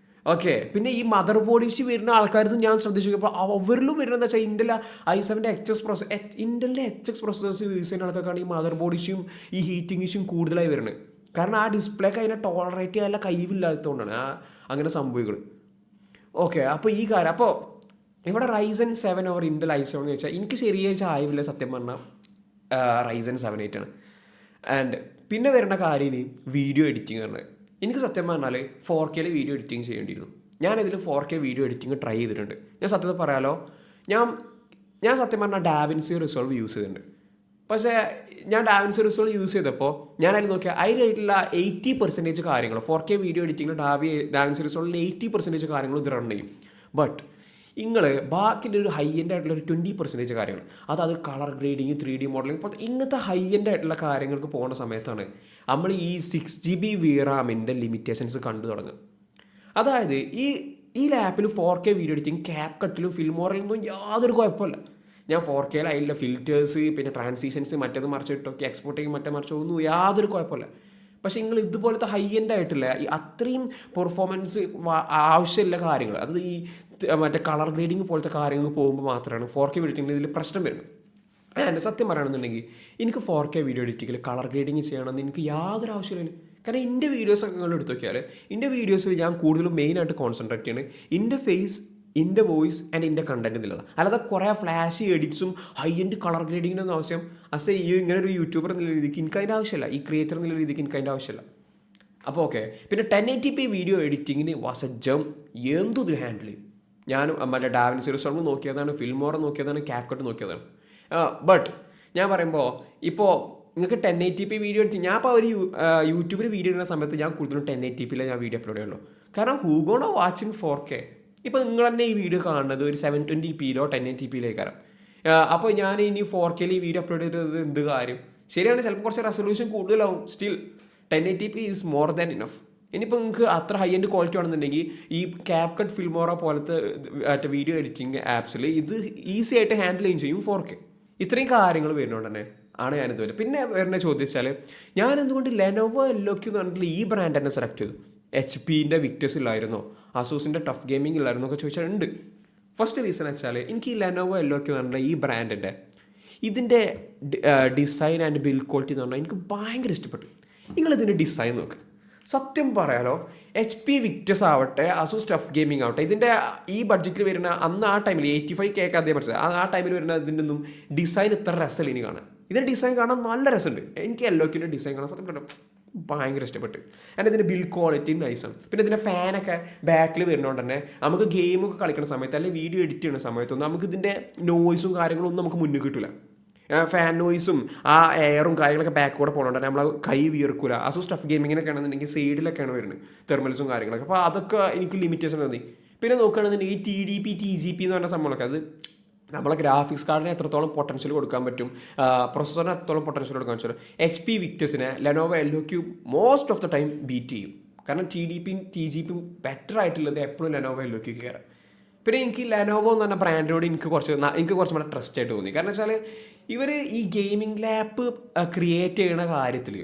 ഓക്കെ, പിന്നെ ഈ മദർ ബോർഡ് ഇഷ്യൂ വരുന്ന ആൾക്കാരത്തും ഞാൻ ശ്രദ്ധിച്ചപ്പോൾ അവരിലും വരുന്നത് വെച്ചാൽ Intel i7 Intelൻ്റെ HX processors use ചെയ്യുന്ന ആൾക്കാർക്കാണ് ഈ മദർ ബോർഡ് ഇഷ്യൂയും ഈ ഹീറ്റിംഗ് ഇഷ്യൂയും കൂടുതലായി വരുന്നത്. കാരണം ആ ഡിസ്പ്ലേക്ക് അതിനെ ടോളറേറ്റ് ചെയ്യാനുള്ള കഴിവില്ലാത്തതുകൊണ്ടാണ് അങ്ങനെ സംഭവിക്കുന്നത്. ഓക്കെ, അപ്പോൾ ഈ കാര്യം അപ്പോൾ ഇവിടെ Ryzen 7 ഓർ Intel i7 എന്ന് വെച്ചാൽ എനിക്ക് ശരിയാഴ്ച ആയില്ല സത്യം പറഞ്ഞാൽ Ryzen 7 8 ആണ്. ആൻഡ് പിന്നെ വരുന്ന കാര്യം വീഡിയോ എഡിറ്റിംഗ് ആണ്. എനിക്ക് സത്യം പറഞ്ഞാൽ 4K വീഡിയോ എഡിറ്റിംഗ് ചെയ്യേണ്ടിയിരുന്നു. ഞാനിതിൽ 4K വീഡിയോ എഡിറ്റിംഗ് ട്രൈ ചെയ്തിട്ടുണ്ട്. ഞാൻ സത്യത്തിൽ പറയാലോ, ഞാൻ ഞാൻ സത്യം പറഞ്ഞാൽ ഡാവിൻസി റിസോൾവ് യൂസ് ചെയ്തിട്ടുണ്ട്. പക്ഷേ ഞാൻ ഡാവിൻസി റിസോൾവ് യൂസ് ചെയ്തപ്പോൾ ഞാൻ അതിൽ നോക്കിയാൽ അതിലായിട്ടുള്ള 80% കാര്യങ്ങൾ 4K വീഡിയോ എഡിറ്റിംഗിൽ ഡാവിൻസി റിസോൾവിൽ 80% കാര്യങ്ങൾ ഇത് റൺ ചെയ്യും. ബട്ട് നിങ്ങൾ ബാക്കിൻ്റെ ഒരു ഹൈ എൻഡ് ആയിട്ടുള്ള ഒരു 20% കാര്യങ്ങൾ അത് കളർ ഗ്രേഡിങ് 3D മോഡലിംഗ് ഇപ്പോൾ ഇങ്ങനത്തെ ഹൈ എൻഡ് ആയിട്ടുള്ള കാര്യങ്ങൾക്ക് പോകുന്ന സമയത്താണ് നമ്മൾ ഈ 6GB VRAMൻ്റെ ലിമിറ്റേഷൻസ് കണ്ടു തുടങ്ങുക. അതായത് ഈ ലാപ്പിൽ 4K വീഡിയോ എഡിറ്റിംഗ് CapCutലും ഫിൽമോറയിലൊന്നും യാതൊരു കുഴപ്പമില്ല. ഞാൻ 4K അതിലുള്ള ഫിൽറ്റേഴ്സ് പിന്നെ ട്രാൻസിഷൻസ് മറ്റേത് മറിച്ചിട്ടൊക്കെ എക്സ്പോർട്ട് ചെയ്യും മറിച്ചോ ഒന്നും യാതൊരു കുഴപ്പമില്ല. പക്ഷേ നിങ്ങൾ ഇതുപോലത്തെ ഹൈ എൻഡ് ആയിട്ടുള്ള ഈ അത്രയും പെർഫോമൻസ് ആവശ്യമുള്ള കാര്യങ്ങൾ അത് ഈ മറ്റേ കളർ ഗ്രേഡിങ് പോലത്തെ കാര്യങ്ങൾ പോകുമ്പോൾ മാത്രമാണ് 4K വീഡിയോ എഡിറ്റിങ്ങിൽ ഇതിൽ പ്രശ്നം വരുന്നത്. എൻ്റെ സത്യം പറയുകയാണെന്നുണ്ടെങ്കിൽ എനിക്ക് 4K വീഡിയോ എഡിറ്റിങ്ങിൽ കളർ ഗ്രേഡിങ് ചെയ്യണമെന്ന് എനിക്ക് യാതൊരു ആവശ്യമില്ല. കാരണം എൻ്റെ വീഡിയോസൊക്കെ നിങ്ങൾ എടുത്ത് നോക്കിയാൽ എൻ്റെ വീഡിയോസിൽ ഞാൻ കൂടുതലും മെയിനായിട്ട് കോൺസെൻട്രേറ്റ് ചെയ്യുന്നത് എൻ്റെ ഫേസ്, എൻ്റെ വോയിസ് ആൻഡ് എൻ്റെ കണ്ടൻറ്റ് എന്നുള്ളതാണ്. അല്ലാതെ കുറേ ഫ്ലാഷി എഡിറ്റ്സും ഹൈ എൻഡ് കളർ ഗ്രേഡിങ്ങിനൊന്നും ആവശ്യം ഇങ്ങനെ ഒരു യൂട്യൂബർ എന്നുള്ള രീതിക്ക് എനിക്ക് അതിൻ്റെ ആവശ്യമില്ല, ഈ ക്രിയേറ്റർ എന്നുള്ള രീതിക്ക് എനിക്ക് അതിൻ്റെ ആവശ്യമില്ല. അപ്പോൾ ഓക്കെ. പിന്നെ 1080p വീഡിയോ എഡിറ്റിങ്ങിന് വാസ് എ ജം. എന്തൊരു ഹാൻഡിൽ ചെയ്യും. ഞാൻ മറ്റേ ഡാവിൻസി റിസോൾവ് നോക്കിയതാണ്, ഫിൽമോറ നോക്കിയതാണ്, CapCut നോക്കിയതാണ്. ബട്ട് ഞാൻ പറയുമ്പോൾ ഇപ്പോൾ നിങ്ങൾക്ക് 1080p വീഡിയോ എഡിറ്റ് ഞാൻ ഇപ്പോൾ ഒരു യൂട്യൂബിൽ വീഡിയോ ഇടുന്ന സമയത്ത് ഞാൻ കൂടുതലും 1080pയിലെ ഞാൻ വീഡിയോ അപ്ലോഡ് ചെയ്യുള്ളൂ. കാരണം ഹൂ ഗോണ വാച്ചിങ് 4K. ഇപ്പോൾ നിങ്ങൾ തന്നെ ഈ വീഡിയോ കാണുന്നത് ഒരു 720pയിലോ 1080pയിലേക്കാരം. അപ്പോൾ ഞാൻ ഇനി 4Kയിൽ ഈ വീഡിയോ അപ്ലോഡ് ചെയ്തത് എന്ത് കാര്യം? ശരിയാണ്, ചിലപ്പോൾ കുറച്ച് റെസൊല്യൂഷൻ കൂടുതലാവും. Still 1080p is more than enough. ഇനിയിപ്പോൾ നിങ്ങൾക്ക് അത്ര ഹൈ എൻഡ് ക്വാളിറ്റി ആണെന്നുണ്ടെങ്കിൽ ഈ CapCut ഫിൽമോറ പോലത്തെ വീഡിയോ എഡിറ്റിംഗ് ആപ്സിൽ ഇത് ഈസി ആയിട്ട് ഹാൻഡിൽ ചെയ്യും 4K. ഇത്രയും കാര്യങ്ങൾ വരുന്നതുകൊണ്ട് തന്നെ ആണ് ഞാനിത് വരും. പിന്നെ വരുന്ന ചോദിച്ചാൽ ഞാൻ എന്തുകൊണ്ട് ലെനോവോ LOQ എന്ന് പറഞ്ഞിട്ടുള്ള ഈ ബ്രാൻഡ് തന്നെ സെലക്ട് ചെയ്തു? HP-ൻ്റെ വിക്ടേഴ്സ് ഇല്ലായിരുന്നോ, അസൂസിൻ്റെ ടഫ് ഗെയിമിംഗ് ഇല്ലായിരുന്നോ ഒക്കെ ചോദിച്ചാൽ ഉണ്ട്. ഫസ്റ്റ് റീസൺ വെച്ചാൽ എനിക്ക് ഈ ലെനോവോ LOQ എന്ന് പറഞ്ഞാൽ ഈ ബ്രാൻഡിൻ്റെ ഇതിൻ്റെ ഡിസൈൻ ആൻഡ് ബിൽഡ് ക്വാളിറ്റി എന്ന് പറഞ്ഞാൽ എനിക്ക് ഭയങ്കര ഇഷ്ടപ്പെട്ടു. നിങ്ങളിതിൻ്റെ ഡിസൈൻ നോക്ക്. സത്യം പറയാലോ, HP വിക്ടേഴ്സ് ആവട്ടെ, അസൂസ് ടഫ് ഗെയിമിംഗ് ആവട്ടെ, ഇതിൻ്റെ ഈ ബഡ്ജറ്റിൽ വരുന്ന അന്ന് ആ ടൈമിൽ 85K അതേ പഠിച്ചത് ആ ടൈമിൽ വരുന്ന ഇതിൻ്റെ ഒന്നും ഡിസൈൻ ഇത്ര രസമില്ല ഇനി കാണാൻ. ഇതിൻ്റെ ഡിസൈൻ കാണാൻ നല്ല രസമുണ്ട്. എനിക്ക് LOQൻ്റെ ഡിസൈൻ കാണാൻ സത്യം പറഞ്ഞാൽ ഭയങ്കര ഇഷ്ടപ്പെട്ടു. ആൻഡ് ഇതിൻ്റെ ബിൽഡ് ക്വാളിറ്റി നൈസാണ്. പിന്നെ ഇതിൻ്റെ ഫാനൊക്കെ ബാക്കിൽ വരുന്നതുകൊണ്ട് തന്നെ നമുക്ക് ഗെയിമൊക്കെ കളിക്കുന്ന സമയത്ത് അല്ലെങ്കിൽ വീഡിയോ എഡിറ്റ് ചെയ്യുന്ന സമയത്തൊന്നും നമുക്ക് ഇതിൻ്റെ നോയ്സും കാര്യങ്ങളൊന്നും നമുക്ക് മുന്നിൽ കിട്ടില്ല. ഫാൻ നോയ്സും ആ എയറും കാര്യങ്ങളൊക്കെ ബാക്ക് കൂടെ പോകുന്നുണ്ട്. നമ്മൾ കൈ വിയർക്കില്ല. അസൂസ് ടഫ് ഗെയിമിങ്ങിനൊക്കെ ആണെന്നുണ്ടെങ്കിൽ സൈഡിലൊക്കെയാണ് വരുന്നത് തെർമൽസും കാര്യങ്ങളൊക്കെ. അപ്പോൾ അതൊക്കെ എനിക്ക് ലിമിറ്റേഷൻ തോന്നി. പിന്നെ നോക്കുകയാണെന്നുണ്ടെങ്കിൽ TDP TGP എന്ന് പറഞ്ഞ സംഭവമൊക്കെ അത് നമ്മളെ ഗ്രാഫിക്സ് കാർഡിന് എത്രത്തോളം പൊട്ടൻഷ്യൽ കൊടുക്കാൻ പറ്റും, പ്രൊസസ്സറിന് എത്രത്തോളം പൊട്ടൻഷ്യൽ കൊടുക്കാൻ പറ്റും. HP വിക്ടേഴ്സിനെ Lenovo LOQ most of the time beat ചെയ്യും. കാരണം TDPയും TGPയും ബെറ്റർ ആയിട്ടുള്ളത് എപ്പോഴും ലെനോവോ LOQ കയറാം. പിന്നെ എനിക്ക് ലെനോവോ എന്ന് പറഞ്ഞ ബ്രാൻഡിനോട് എനിക്ക് കുറച്ച് കൂടെ ട്രസ്റ്റ് ആയിട്ട് തോന്നി. കാരണം വെച്ചാൽ ഇവർ ഈ ഗെയിമിംഗ് ലാപ്പ് ക്രിയേറ്റ് ചെയ്യുന്ന കാര്യത്തിൽ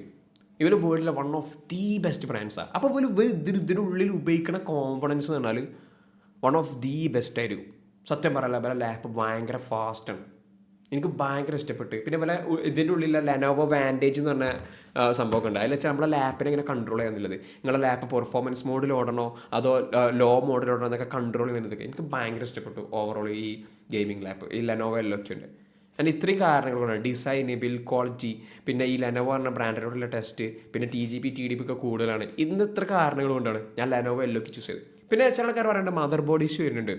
ഇവർ വേൾഡിലെ വൺ ഓഫ് ദി ബെസ്റ്റ് ബ്രാൻഡ്സാണ്. അപ്പോൾ ഇവർ ഇതിനുള്ളിൽ ഉപയോഗിക്കുന്ന കോമ്പണൻസ് എന്ന് പറഞ്ഞാൽ വൺ ഓഫ് ദി ബെസ്റ്റ് ആയിരിക്കും. സത്യം പറയല്ല, ഇവരെ ലാപ്പ് ഭയങ്കര ഫാസ്റ്റാണ്. എനിക്ക് ഭയങ്കര ഇഷ്ടപ്പെട്ടു. പിന്നെ ഇവരെ ഇതിൻ്റെ ഉള്ളിൽ ലെനോവോ വാൻറ്റേജ് എന്ന് പറഞ്ഞ സംഭവമൊക്കെ ഉണ്ട്. അതിൽ വെച്ചാൽ നമ്മളെ ലാപ്പിനെ ഇങ്ങനെ കൺട്രോൾ ചെയ്യാന്നുള്ളത്, നിങ്ങളുടെ ലാപ്പ് പെർഫോമൻസ് മോഡിൽ ഓടണോ അതോ ലോ മോഡിൽ ഓടണോ എന്നൊക്കെ കൺട്രോൾ ചെയ്യുന്നതൊക്കെ എനിക്ക് ഭയങ്കര ഇഷ്ടപ്പെട്ടു. ഓവറോൾ ഈ ഗെയിമിംഗ് ലാപ്പ് ഈ ലെനോവോ LOQൻ്റെ അതിന് ഇത്രയും കാരണങ്ങളുണ്ട്. ഡിസൈന്, ബിൽഡ് ക്വാളിറ്റി, പിന്നെ ഈ ലെനോവോ പറഞ്ഞ ബ്രാൻഡിനോടുള്ള ടെസ്റ്റ്, പിന്നെ TGP TDP ഒക്കെ കൂടുതലാണ്. ഇന്ന് ഇത്ര കാരണങ്ങൾ കൊണ്ടാണ് ഞാൻ ലെനോവോ LOQ ചൂസ് ചെയ്തത്. പിന്നെ ചില ആൾക്കാർ പറയുന്നുണ്ട് മദർ ബോർഡ് ഇഷ്യൂ വരുന്നുണ്ട്.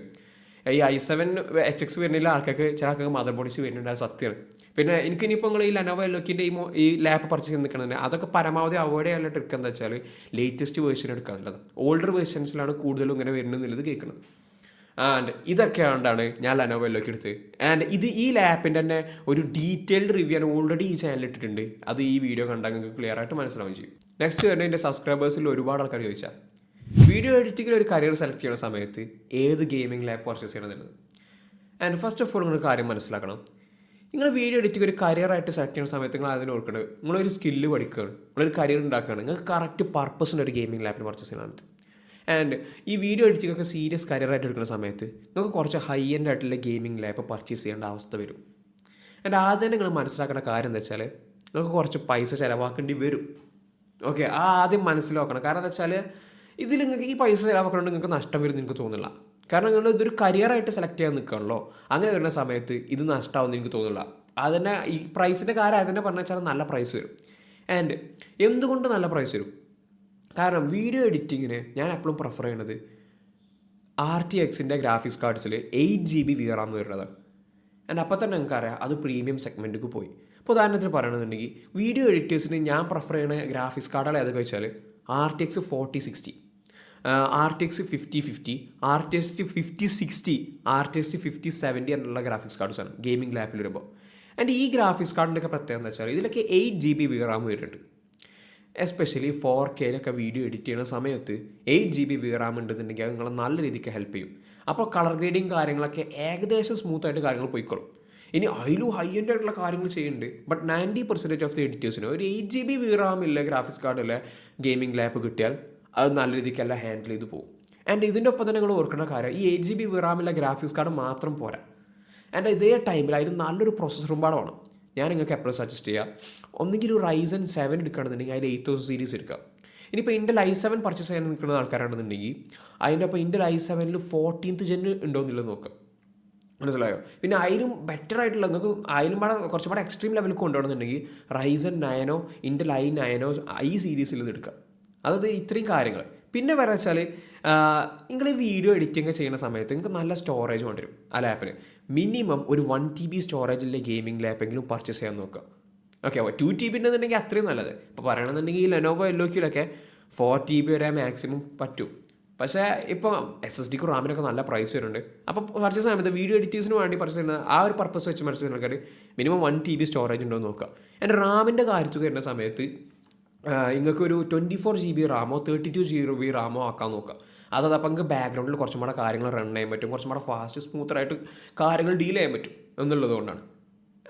ഈ i7-HX വരുന്നില്ല ആൾക്കാർക്ക്, ചില ആൾക്കാർക്ക് മദർ ബോർഡ് ഇഷ്യൂ വരുന്നുണ്ട്. അത് സത്യമാണ്. പിന്നെ എനിക്കിനിയിപ്പോൾ നിങ്ങൾ ഈ ലെനോവോ LOQൻ്റെ ഈ ലാപ്പ് പർച്ചേസ് ചെയ്ത് നിൽക്കണമെന്ന് അതൊക്കെ പരമാവധി അവോയ്ഡ് ചെയ്യാനുള്ള ട്രിക്ക് എന്താ വെച്ചാൽ ലേറ്റസ്റ്റ് വേർഷൻ എടുക്കാനുള്ളത്. ഓൾഡർ വേർഷൻസിലാണ് കൂടുതലും ഇങ്ങനെ വരുന്നത് കേൾക്കുന്നത്. ആൻഡ് ഇതൊക്കെ കൊണ്ടാണ് ഞാൻ ലെനോവോ LOQ എടുത്തത്. ആൻഡ് ഈ ലാപ്പിൻ്റെ തന്നെ ഒരു ഡീറ്റെയിൽഡ് റിവ്യൂ ഞാൻ ഓൾറെഡി ഈ ചാനലിൽ ഇട്ടിട്ടുണ്ട്. അത് ഈ വീഡിയോ കണ്ടാൽ നിങ്ങൾക്ക് ക്ലിയർ ആയിട്ട് മനസ്സിലാവുകയും ചെയ്യും. നെക്സ്റ്റ് വരുന്നത് എൻ്റെ സബ്സ്ക്രൈബേഴ്സിൽ ഒരുപാട് ആൾക്കാർ ചോദിച്ചാൽ വീഡിയോ എഡിറ്റിങ്ങിൽ ഒരു കരിയർ സെലക്ട് ചെയ്യുന്ന സമയത്ത് ഏത് ഗെയിമിംഗ് ലാപ്പ് പർച്ചേസ് ചെയ്യണമെന്നുള്ളത്. ആൻഡ് ഫസ്റ്റ് ഓഫ് ഓൾ നിങ്ങൾ കാര്യം മനസ്സിലാക്കണം. നിങ്ങൾ വീഡിയോ എഡിറ്റിംഗ് ഒരു കരിയറായിട്ട് സെലക്ട് ചെയ്യുന്ന സമയത്ത് നിങ്ങൾ അതിന് ഓർക്കുന്നത് നിങ്ങളൊരു സ്കില്ല് പഠിക്കുകയാണ്, നിങ്ങളൊരു കരിയർ ഉണ്ടാക്കുകയാണ്. നിങ്ങൾക്ക് കറക്റ്റ് പർപ്പസിൻ്റെ ഒരു ഗെയിമിംഗ് ലാപ്പിന് പർച്ചേസ് ചെയ്യണമെന്ന്. ആൻഡ് ഈ വീഡിയോ എഡിറ്റിംഗ് ഒക്കെ സീരിയസ് കരിയറായിട്ട് എടുക്കുന്ന സമയത്ത് നിങ്ങൾക്ക് കുറച്ച് ഹൈ എൻഡ് ആയിട്ടുള്ള ഗെയിമിംഗ് ലാപ്പ് പർച്ചേസ് ചെയ്യേണ്ട അവസ്ഥ വരും. ആൻഡ് ആദ്യം നിങ്ങൾ മനസ്സിലാക്കേണ്ട കാര്യം എന്താ വെച്ചാൽ നിങ്ങൾക്ക് കുറച്ച് പൈസ ചിലവാക്കേണ്ടി വരും. ഓക്കെ, ആദ്യം മനസ്സിലാക്കണം. കാരണം എന്താ വെച്ചാൽ ഇതിൽ നിങ്ങൾക്ക് ഈ പൈസ ചിലവാക്കണമെങ്കിൽ നിങ്ങൾക്ക് നഷ്ടം വരും എനിക്ക് തോന്നില്ല. കാരണം നിങ്ങൾ ഇതൊരു കരിയറായിട്ട് സെലക്ട് ചെയ്യാൻ നിൽക്കുകയാണല്ലോ. അങ്ങനെ വരുന്ന സമയത്ത് ഇത് നഷ്ടമാവുമെന്ന് എനിക്ക് തോന്നില്ല. അതിനെ ഈ പ്രൈസിൻ്റെ കാര്യം അതിനെ പറഞ്ഞു വെച്ചാൽ നല്ല പ്രൈസ് വരും. ആൻഡ് എന്തുകൊണ്ട് നല്ല പ്രൈസ് വരും? കാരണം വീഡിയോ എഡിറ്റിങ്ങിന് ഞാൻ എപ്പോഴും പ്രിഫർ ചെയ്യണത് RTXൻ്റെ ഗ്രാഫിക്സ് കാർഡ്സിൽ 8 GB VRAM വരുന്നതാണ്. ആൻഡ് അപ്പോൾ തന്നെ നിങ്ങൾക്കറിയാം അത് പ്രീമിയം സെഗ്മെൻറ്റിലേക്ക് പോയി. ഇപ്പോൾ ഉദാഹരണത്തിന് പറയണമെന്നുണ്ടെങ്കിൽ വീഡിയോ എഡിറ്റേഴ്സിന് ഞാൻ പ്രിഫർ ചെയ്യുന്ന ഗ്രാഫിക്സ് കാർഡുകൾ ഏതൊക്കെ വെച്ചാൽ RTX 4060, RTX 5050, RTX 5060, RTX 5070 എന്നുള്ള ഗ്രാഫിക്സ് കാർഡ്സാണ് ഗെയിമിംഗ് ലാപ്പിൽ വരുമ്പോൾ. ആൻഡ് ഈ ഗ്രാഫിക്സ് കാർഡിൻ്റെയൊക്കെ പ്രത്യേകത എന്ന് വെച്ചാൽ ഇതിലൊക്കെ 8 GB VRAM വരുന്നുണ്ട്. എസ്പെഷ്യലി 4Kയിലൊക്കെ വീഡിയോ എഡിറ്റ് ചെയ്യുന്ന സമയത്ത് 8 GB VRAM ഉണ്ടെന്നുണ്ടെങ്കിൽ അത് നിങ്ങളെ നല്ല രീതിക്ക് ഹെൽപ്പ് ചെയ്യും. അപ്പോൾ കളർ ഗ്രേഡിങ് കാര്യങ്ങളൊക്കെ ഏകദേശം സ്മൂത്തായിട്ട് കാര്യങ്ങൾ പോയിക്കോളും. ഇനി അതിലും ഹൈ എൻഡ് ആയിട്ടുള്ള കാര്യങ്ങൾ ചെയ്യുന്നുണ്ട്. ബട്ട് 90% ഓഫ് ദി എഡിറ്റേഴ്സിന് ഒരു 8 GB VRAM ഇല്ല ഗ്രാഫിക്സ് കാർഡിലെ ഗെയിമിംഗ് ലാപ്പ് കിട്ടിയാൽ അത് നല്ല രീതിക്കെല്ലാം ഹാൻഡിൽ ചെയ്ത് പോകും. ആൻഡ് ഇതിൻ്റെ ഒപ്പം തന്നെ നിങ്ങൾ ഓർക്കേണ്ട കാര്യം ഈ 8 GB VRAM ഗ്രാഫിക്സ് കാർഡ് മാത്രം പോരാ. ആൻഡ് ഇതേ ടൈമിൽ അതിന് നല്ലൊരു പ്രോസസ്സറും പാടെ വേണം. ഞാൻ നിങ്ങൾക്ക് എപ്പോഴും സജസ്റ്റ് ചെയ്യാം, ഒന്നെങ്കിൽ ഒരു Ryzen 7 എടുക്കുകയാണെന്നുണ്ടെങ്കിൽ അതിൽ 8000 സീരീസ് എടുക്കാം. ഇനിയിപ്പോൾ Intel i7 പർച്ചേസ് ചെയ്യാൻ നിൽക്കുന്ന ആൾക്കാരാണെന്നുണ്ടെങ്കിൽ അതിൻ്റെ ഒപ്പം Intel i7 14th Gen ഉണ്ടോ എന്നുള്ളത് നോക്കാം. മനസ്സിലായോ? പിന്നെ അതിലും ബെറ്റർ ആയിട്ടുള്ള നിങ്ങൾക്ക് അതിലും കുറച്ചുപാടെ എക്സ്ട്രീം ലെവലിൽ കൊണ്ടുപോകണമെന്നുണ്ടെങ്കിൽ Ryzen 9 Intel i9 ഈ സീരീസിൽ നിന്ന് എടുക്കാം. അതായത് ഇത്രയും കാര്യങ്ങൾ. പിന്നെ പറയാ വെച്ചാൽ നിങ്ങൾ ഈ വീഡിയോ എഡിറ്റിംഗ് ചെയ്യുന്ന സമയത്ത് നിങ്ങൾക്ക് നല്ല സ്റ്റോറേജ് കൊണ്ടുവരും ആ ലാപ്പിന്. മിനിമം ഒരു 1 TB സ്റ്റോറേജിലെ ഗെയിമിംഗ് ലാപ്പെങ്കിലും പർച്ചേസ് ചെയ്യാൻ നോക്കുക. ഓക്കെ, 2 TB ഉണ്ടെന്നുണ്ടെങ്കിൽ അത്രയും നല്ലത്. ഇപ്പോൾ പറയണമെന്നുണ്ടെങ്കിൽ Lenovo LOQലൊക്കെ 4 TB വരെ മാക്സിമം പറ്റും. പക്ഷേ ഇപ്പോൾ SSD റാമിനൊക്കെ നല്ല പ്രൈസ് വരുന്നുണ്ട്. അപ്പോൾ പർച്ചേസ് സമയത്ത് വീഡിയോ എഡിറ്റേഴ്സിന് വേണ്ടി പർച്ചേസ് ചെയ്യുന്ന ആ ഒരു പർപ്പസ് വെച്ച് പർച്ചേസ് ചെയ്യുന്ന ആൾക്കാർ മിനിമം 1 TB സ്റ്റോറേജ് ഉണ്ടോ എന്ന് നോക്കുക. എൻ്റെ റാമിൻ്റെ കാര്യത്തിൽ വരുന്ന സമയത്ത് നിങ്ങൾക്കൊരു 24 GB റാമോ 32 GB റാമോ ആക്കാൻ നോക്കുക. അതപ്പോൾ നിങ്ങൾക്ക് ബാക്ക്ഗ്രൗണ്ടിൽ കുറച്ചും കൂടെ കാര്യങ്ങൾ റൺ ചെയ്യാൻ പറ്റും, കുറച്ചും കൂടെ ഫാസ്റ്റ് സ്മൂത്തറായിട്ട് കാര്യങ്ങൾ ഡീൽ ചെയ്യാൻ പറ്റും എന്നുള്ളത് കൊണ്ടാണ്.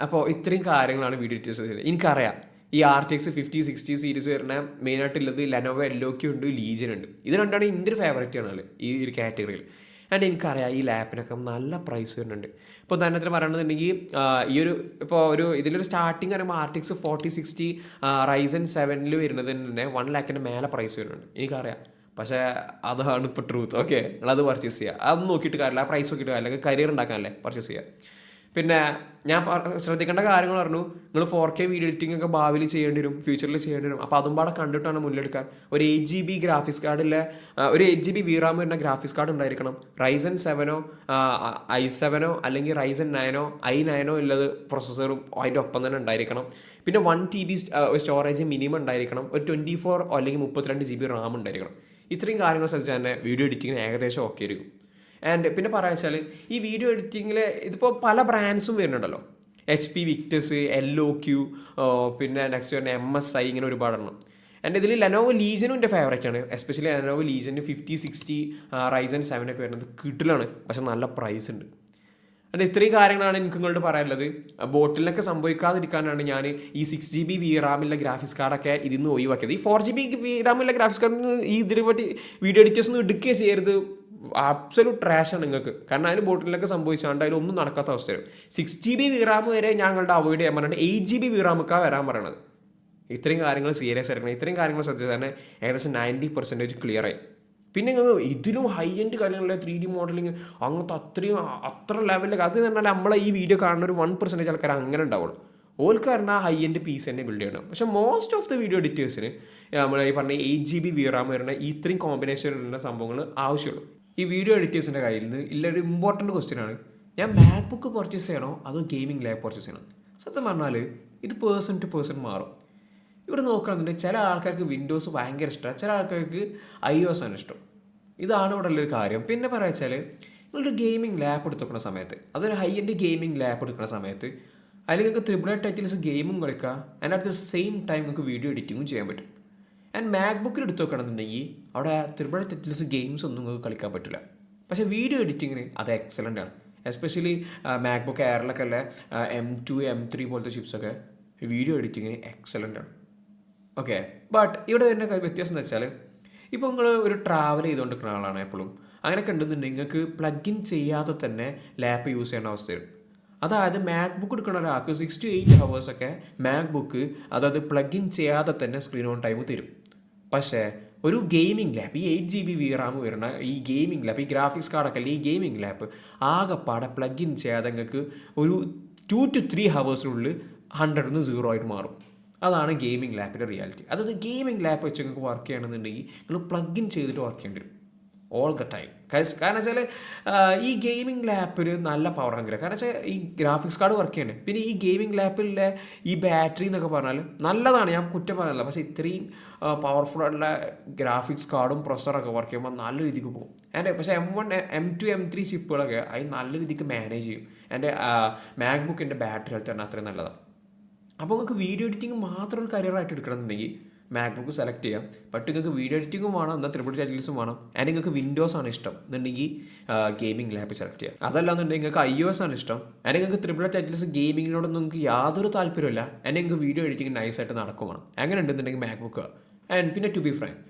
അപ്പോൾ ഇത്രയും കാര്യങ്ങളാണ് വീഡിയോ എഡിറ്റേഴ്സ് ചെയ്യുന്നത്. എനിക്കറിയാം ഈ RTX 5060 സീരീസ് വരുന്ന മെയിനായിട്ടുള്ളത് Lenovo LOQ ഉണ്ട്, ലീജിയൻ ഉണ്ട്. ഇത് രണ്ടാണ് എൻ്റെ ഒരു ഫേവറേറ്റ് ആണ് ഈ ഒരു കാറ്റഗറിയിൽ. ആൻഡ് എനിക്കറിയാം ഈ ലാപ്പിനൊക്കെ നല്ല പ്രൈസ് വരുന്നുണ്ട്. ഇപ്പോൾ ഉദാഹരണത്തിന് പറയണമെന്നുണ്ടെങ്കിൽ ഈ ഒരു ഇപ്പോൾ ഇതിലൊരു സ്റ്റാർട്ടിങ് പറയുമ്പോൾ RTX 4060 Ryzen 7 വരുന്നത് തന്നെ 1 lakhൻ്റെ മേലെ പ്രൈസ് വരുന്നുണ്ട്. എനിക്കറിയാം, പക്ഷേ അതാണ് ഇപ്പോൾ ട്രൂത്ത്. ഓക്കെ, നിങ്ങളത് പർച്ചേസ് ചെയ്യുക. അതൊന്നും നോക്കിയിട്ട് കാര്യമില്ല, ആ പ്രൈസ് നോക്കിയിട്ട് കാര്യമില്ല, കരിയർ ഉണ്ടാക്കാനല്ലേ പർച്ചേസ് ചെയ്യുക. പിന്നെ ഞാൻ ശ്രദ്ധിക്കേണ്ട കാര്യങ്ങൾ പറഞ്ഞു, നിങ്ങൾ 4K വീഡിയോ എഡിറ്റിംഗ് ഒക്കെ ഭാവിയിൽ ചെയ്യേണ്ടി വരും, ഫ്യൂച്ചറിൽ ചെയ്യേണ്ടി വരും. അപ്പോൾ അതും പാടെ കണ്ടിട്ടാണ് മുന്നിലെടുക്കാൻ. ഒരു 8 GB ഗ്രാഫിക്സ് കാർഡിലെ ഒരു 8 GB VRAM വരുന്ന ഗ്രാഫിക്സ് കാർഡ് ഉണ്ടായിരിക്കണം. Ryzen 7 i7 അല്ലെങ്കിൽ Ryzen 9 i9 ഉള്ളത് പ്രോസസ്സറും അതിൻ്റെ ഒപ്പം തന്നെ ഉണ്ടായിരിക്കണം. പിന്നെ 1 TB സ്റ്റോറേജ് മിനിമം ഉണ്ടായിരിക്കണം. ഒരു 24 അല്ലെങ്കിൽ 32 GB റാം ഉണ്ടായിരിക്കണം. ഇത്രയും കാര്യങ്ങൾ ശ്രദ്ധിച്ചാൽ തന്നെ വീഡിയോ എഡിറ്റിങ്ങിന് ഏകദേശം ഓക്കെ ആയിരിക്കും. ആൻഡ് പിന്നെ പറയാ വെച്ചാൽ ഈ വീഡിയോ എഡിറ്റിങ്ങിൽ ഇതിപ്പോൾ പല ബ്രാൻഡ്സും വരുന്നുണ്ടല്ലോ. HP Victus, LOQ, പിന്നെ നെക്സ്റ്റ് വരുന്ന MSI, ഇങ്ങനെ ഒരുപാടെണ്ണം. ആൻഡ് ഇതിൽ Lenovo Legion എൻ്റെ ഫേവറേറ്റ് ആണ്. എസ്പെഷ്യലി Lenovo Legion 5060 Ryzen 7 ഒക്കെ വരുന്നത് കിട്ടിലാണ്, പക്ഷെ നല്ല പ്രൈസ് ഉണ്ട്. ആൻഡ് ഇത്രയും കാര്യങ്ങളാണ് എനിക്ക് നിങ്ങളോട് പറയാനുള്ളത്. ബോട്ടിലൊക്കെ സംഭവിക്കാതിരിക്കാനാണ് ഞാൻ ഈ 6 GB VRAM ഗ്രാഫിക്സ് കാർഡൊക്കെ ഇതിൽ നിന്ന് ഒഴിവാക്കിയത്. ഈ 4 GB VRAM ഗ്രാഫിക്സ് കാർഡിന് ഈ ഇതിനെ പറ്റി വീഡിയോ എഡിറ്റേഴ്സ് ഒന്നും എടുക്കുകയോ ചെയ്യരുത്. ആബ്സല്യൂട്ട് ട്രാഷാണ് നിങ്ങൾക്ക്. കാരണം അതിന് ബോട്ടിലൊക്കെ സംഭവിച്ചാണ്ട് അതിലൊന്നും നടക്കാത്ത അവസ്ഥയാണ്. 6 GB VRAM വരെ ഞങ്ങളുടെ അവോയ്ഡ് ചെയ്യാൻ പറഞ്ഞിട്ട് 8 GB VRAM വരാൻ പറയണത്. ഇത്രയും കാര്യങ്ങൾ സീരിയസ് ആയിരിക്കണം. ഇത്രയും കാര്യങ്ങൾ ശ്രദ്ധിച്ചാൽ തന്നെ ഏകദേശം 90% ക്ലിയർ ആയി. പിന്നെ നിങ്ങൾ ഇതിലും ഹൈ എൻഡ് കാര്യങ്ങളിലെ 3D മോഡലിങ് അങ്ങനത്തെ അത്ര ലെവലിലേക്ക് അത് പറഞ്ഞാൽ നമ്മളെ ഈ വീഡിയോ കാണുന്ന ഒരു 1% ആൾക്കാർ അങ്ങനെ ഉണ്ടാവുള്ളൂ. ഓൾക്ക് പറഞ്ഞാൽ ഹൈ എൻഡ് പീസ് തന്നെ ബിൽഡ് ചെയ്യണം. പക്ഷേ മോസ്റ്റ് ഓഫ് ദ വീഡിയോ എഡിറ്റേഴ്സിന് നമ്മൾ ഈ പറഞ്ഞ 8 GB VRAM വരുന്ന ഇത്രയും കോമ്പിനേഷനുള്ള സംഭവങ്ങൾ ആവശ്യമുള്ളൂ. ഈ വീഡിയോ എഡിറ്റേഴ്സിൻ്റെ കയ്യിൽ നിന്ന് ഇല്ലൊരു ഇമ്പോർട്ടൻറ്റ് ക്വസ്റ്റ്യനാണ്, ഞാൻ MacBook പർച്ചേസ് ചെയ്യണോ അതോ ഗെയിമിംഗ് ലാപ്പ് പർച്ചേസ് ചെയ്യണം? സത്യം പറഞ്ഞാൽ ഇത് പേഴ്സൺ ടു പേഴ്സൺ മാറും. ഇവിടെ നോക്കുകയാണെന്നുണ്ടെങ്കിൽ ചില ആൾക്കാർക്ക് വിൻഡോസ് ഭയങ്കര ഇഷ്ടമാണ്, ചില ആൾക്കാർക്ക് iOS ആണ് ഇഷ്ടം. ഇതാണ് ഇവിടെ ഉള്ളൊരു കാര്യം. പിന്നെ പറയാ വെച്ചാൽ നിങ്ങളൊരു ഗെയിമിംഗ് ലാപ്പ് എടുത്തുക്കുന്ന സമയത്ത്, അതൊരു ഹൈ എൻഡ് ഗെയിമിംഗ് ലാപ്പ് എടുക്കുന്ന സമയത്ത് അതിൽ നിങ്ങൾക്ക് AAA ടൈറ്റിൽസ് ഗെയിമും കളിക്കുക, and at the same time നിങ്ങൾക്ക് വീഡിയോ എഡിറ്റിങ്ങും ചെയ്യാൻ പറ്റും. ആൻഡ് മാക്ബുക്കിൽ എടുത്ത് നോക്കുകയാണെന്നുണ്ടെങ്കിൽ അവിടെ AAA ടൈറ്റിൽസ് ഗെയിംസ് ഒന്നും നിങ്ങൾക്ക് കളിക്കാൻ പറ്റില്ല. പക്ഷേ വീഡിയോ എഡിറ്റിങ്ങിന് അത് എക്സലൻ്റ് ആണ്. എസ്പെഷ്യലി മാക്ബുക്ക് എയറിലൊക്കെ അല്ലേ M2 M3 പോലത്തെ ചിപ്സൊക്കെ വീഡിയോ എഡിറ്റിങ്ങിന് എക്സലൻ്റ് ആണ്. ഓക്കെ, ബട്ട് ഇവിടെ തന്നെ വ്യത്യാസം എന്ന് വെച്ചാൽ ഇപ്പോൾ നിങ്ങൾ ഒരു ട്രാവൽ ചെയ്തുകൊണ്ടിരിക്കുന്ന ആളാണ് എപ്പോഴും, അങ്ങനെയൊക്കെ ഉണ്ടെന്നുണ്ടെങ്കിൽ നിങ്ങൾക്ക് പ്ലഗ് ഇൻ ചെയ്യാതെ തന്നെ ലാപ്പ് യൂസ് ചെയ്യേണ്ട അവസ്ഥ വരും. അതായത് മാക്ബുക്ക് എടുക്കുന്ന ഒരാൾക്ക് 6 to 8 hours ഒക്കെ മാക്ബുക്ക് അതായത് പ്ലഗ് ഇൻ ചെയ്യാതെ തന്നെ സ്ക്രീൻ ഓൺ ടൈം തരും. പക്ഷേ ഒരു ഗെയിമിംഗ് ലാപ്പ്, ഈ 8 GB VRAM വരുന്ന ഈ ഗെയിമിംഗ് ലാപ്പ്, ഈ ഗ്രാഫിക്സ് കാർഡൊക്കെ അല്ലേ ഈ ഗെയിമിംഗ് ലാപ്പ് ആകെപ്പാടെ പ്ലഗ് ഇൻ ചെയ്യാതെ നിങ്ങൾക്ക് ഒരു 2 to 3 hours 100 0 ആയിട്ട് മാറും. അതാണ് ഗെയിമിംഗ് ലാപ്പിൻ്റെ റിയാലിറ്റി. അതായത് ഗെയിമിംഗ് ലാപ്പ് വെച്ച് നിങ്ങൾക്ക് വർക്ക് ചെയ്യണമെന്നുണ്ടെങ്കിൽ നിങ്ങൾ പ്ലഗ് ഇൻ ചെയ്തിട്ട് വർക്ക് ചെയ്യേണ്ടി വരും ഓൾ ദ ടൈം. കാരണം വെച്ചാൽ ഈ ഗെയിമിംഗ് ലാപ്പിൽ നല്ല പവർ ഹങ്കർ. കാരണം വെച്ചാൽ ഈ ഗ്രാഫിക്സ് കാർഡ് വർക്ക് ചെയ്യണേ. പിന്നെ ഈ ഗെയിമിംഗ് ലാപ്പിലെ ഈ ബാറ്ററി എന്നൊക്കെ പറഞ്ഞാൽ നല്ലതാണ്, ഞാൻ കുറ്റം പറയുന്നില്ല. പക്ഷേ ഇത്രയും പവർഫുൾ ആയിട്ടുള്ള ഗ്രാഫിക്സ് കാർഡും പ്രൊസറൊക്കെ വർക്ക് ചെയ്യുമ്പോൾ നല്ല രീതിക്ക് പോകും. പക്ഷേ M1 M2 M3 ചിപ്പുകളൊക്കെ അത് നല്ല രീതിക്ക് മാനേജ് ചെയ്യും. എൻ്റെ മാക്ബുക്കിൻ്റെ ബാറ്ററി ഹെൽത്ത് തന്നെ അത്രയും നല്ലതാണ്. അപ്പോൾ നിങ്ങൾക്ക് വീഡിയോ എഡിറ്റിംഗ് മാത്രം ഒരു കരിയറായിട്ട് എടുക്കണമെന്നുണ്ടെങ്കിൽ മാക്ബുക്ക് സെലക്ട് ചെയ്യാം. ബട്ട് നിങ്ങൾക്ക് വീഡിയോ എഡിറ്റിംഗും വേണം, എന്നാൽ ത്രിപിൾ ടൈറ്റിൽസും വേണം. ആൻഡ് നിങ്ങൾക്ക് വിൻഡോസ് ആണ് ഇഷ്ടം എന്നുണ്ടെങ്കിൽ ഗെയിമിംഗ് ലാപ്പ് സെലക്ട് ചെയ്യാം. അതല്ലാന്നുണ്ടെങ്കിൽ നിങ്ങൾക്ക് iOS ആണ് ഇഷ്ടം, ആൻഡ് നിങ്ങൾക്ക് ത്രിപിൾ ടൈറ്റിൽസ് ഗെയിമിങ്ങിനോടൊന്നും നിങ്ങൾക്ക് യാതൊരു താല്പര്യമില്ല, ആൻഡ് നിങ്ങൾക്ക് വീഡിയോ എഡിറ്റിംഗ് നൈസായിട്ട് നടക്കുമാണ്. അങ്ങനെ ഉണ്ടെന്നുണ്ടെങ്കിൽ മാക്ബുക്ക്. ആൻഡ് പിന്നെ ടു ബി ഫ്രാങ്ക്,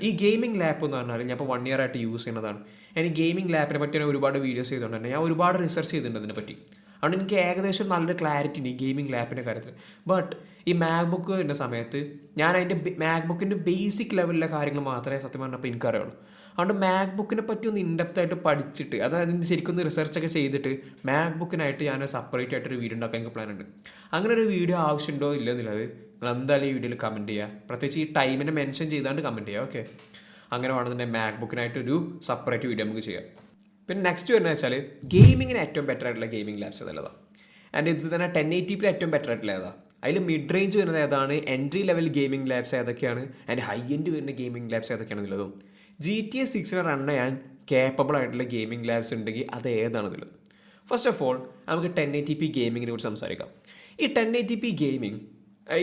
ഈ ഗെയിമിംഗ് ലാപ്പ് എന്ന് പറഞ്ഞാൽ ഞാൻ ഇപ്പോൾ 1 year ആയിട്ട് യൂസ് ചെയ്യുന്നതാണ്. എനിക്ക് ഗെയിമിംഗ് ലാപ്പിനെ പറ്റി ഞാൻ ഒരുപാട് വീഡിയോസ് ചെയ്തുകൊണ്ട് തന്നെ ഞാൻ ഒരുപാട് റിസർച്ച് ചെയ്തിട്ടുണ്ട് അതിനെപ്പറ്റി. അതുകൊണ്ട് എനിക്ക് ഏകദേശം നല്ലൊരു ക്ലാരിറ്റി ഉണ്ട് ഈ ഗെയിമിംഗ് ലാപ്പിൻ്റെ കാര്യത്തിൽ. ബട്ട് ഈ മാക്ബുക്കിൻ്റെ സമയത്ത് ഞാൻ അതിൻ്റെ മാക്ബുക്കിൻ്റെ ബേസിക് ലെവലിലെ കാര്യങ്ങൾ മാത്രമേ സത്യം പറഞ്ഞപ്പോൾ എനിക്കറിയുള്ളൂ. അതുകൊണ്ട് മാക്ബുക്കിനെ പറ്റി ഒന്ന് ഇൻഡെപ്തായിട്ട് പഠിച്ചിട്ട്, അതായത് ശരിക്കും ഒന്ന് റിസർച്ചൊക്കെ ചെയ്തിട്ട് മാക്ബുക്കിനായിട്ട് ഞാൻ സെപ്പറേറ്റ് ആയിട്ടൊരു വീഡിയോ ഉണ്ടാക്കാൻ എനിക്ക് പ്ലാൻ ഉണ്ട്. അങ്ങനെ ഒരു വീഡിയോ ആവശ്യമുണ്ടോ ഇല്ലെന്നുള്ളത് നിങ്ങൾ എന്തായാലും ഈ വീഡിയോയിൽ കമൻറ്റ് ചെയ്യുക. പ്രത്യേകിച്ച് ഈ ടൈമിനെ മെൻഷൻ ചെയ്താണ്ട് കമൻറ്റ് ചെയ്യുക. ഓക്കെ, അങ്ങനെ വേണമെന്നുണ്ടെങ്കിൽ മാക്ബുക്കിനായിട്ടൊരു സെപ്പറേറ്റ് വീഡിയോ നമുക്ക് ചെയ്യാം. പിന്നെ നെക്സ്റ്റ് വരുന്നത് വെച്ചാൽ ഗെയിമിങ്ങിന് ഏറ്റവും ബെറ്റർ ആയിട്ടുള്ള ഗെയിമിംഗ് ലാപ്സ് ഏതാണ്. ആൻഡ് ഇത് തന്നെ 1080p ഏറ്റവും ബെറ്റർ ആയിട്ടുള്ള ഏതാണ്. അതിൽ മിഡ് റേഞ്ച് വരുന്നത് ഏതാണ്, എൻട്രി ലെവൽ ഗെയിമിംഗ് ലാപ്സ് ഏതൊക്കെയാണ്, ആൻഡ് ഹൈ എൻഡ് വരുന്ന ഗെയിമിംഗ് ലാപ്സ് ഏതൊക്കെയാണെന്നുള്ളതും GTA 6 റൺ ചെയ്യാൻ കേപ്പബിൾ ആയിട്ടുള്ള ഗെയിമിംഗ് ലാപ്സ് ഉണ്ടെങ്കിൽ അത് ഏതാണെന്നുള്ളത്. ഫസ്റ്റ് ഓഫ് ഓൾ നമുക്ക് 1080p ഗെയിമിങ്ങിനെ കുറിച്ച് സംസാരിക്കാം. ഈ 1080p ഗെയിമിംഗ്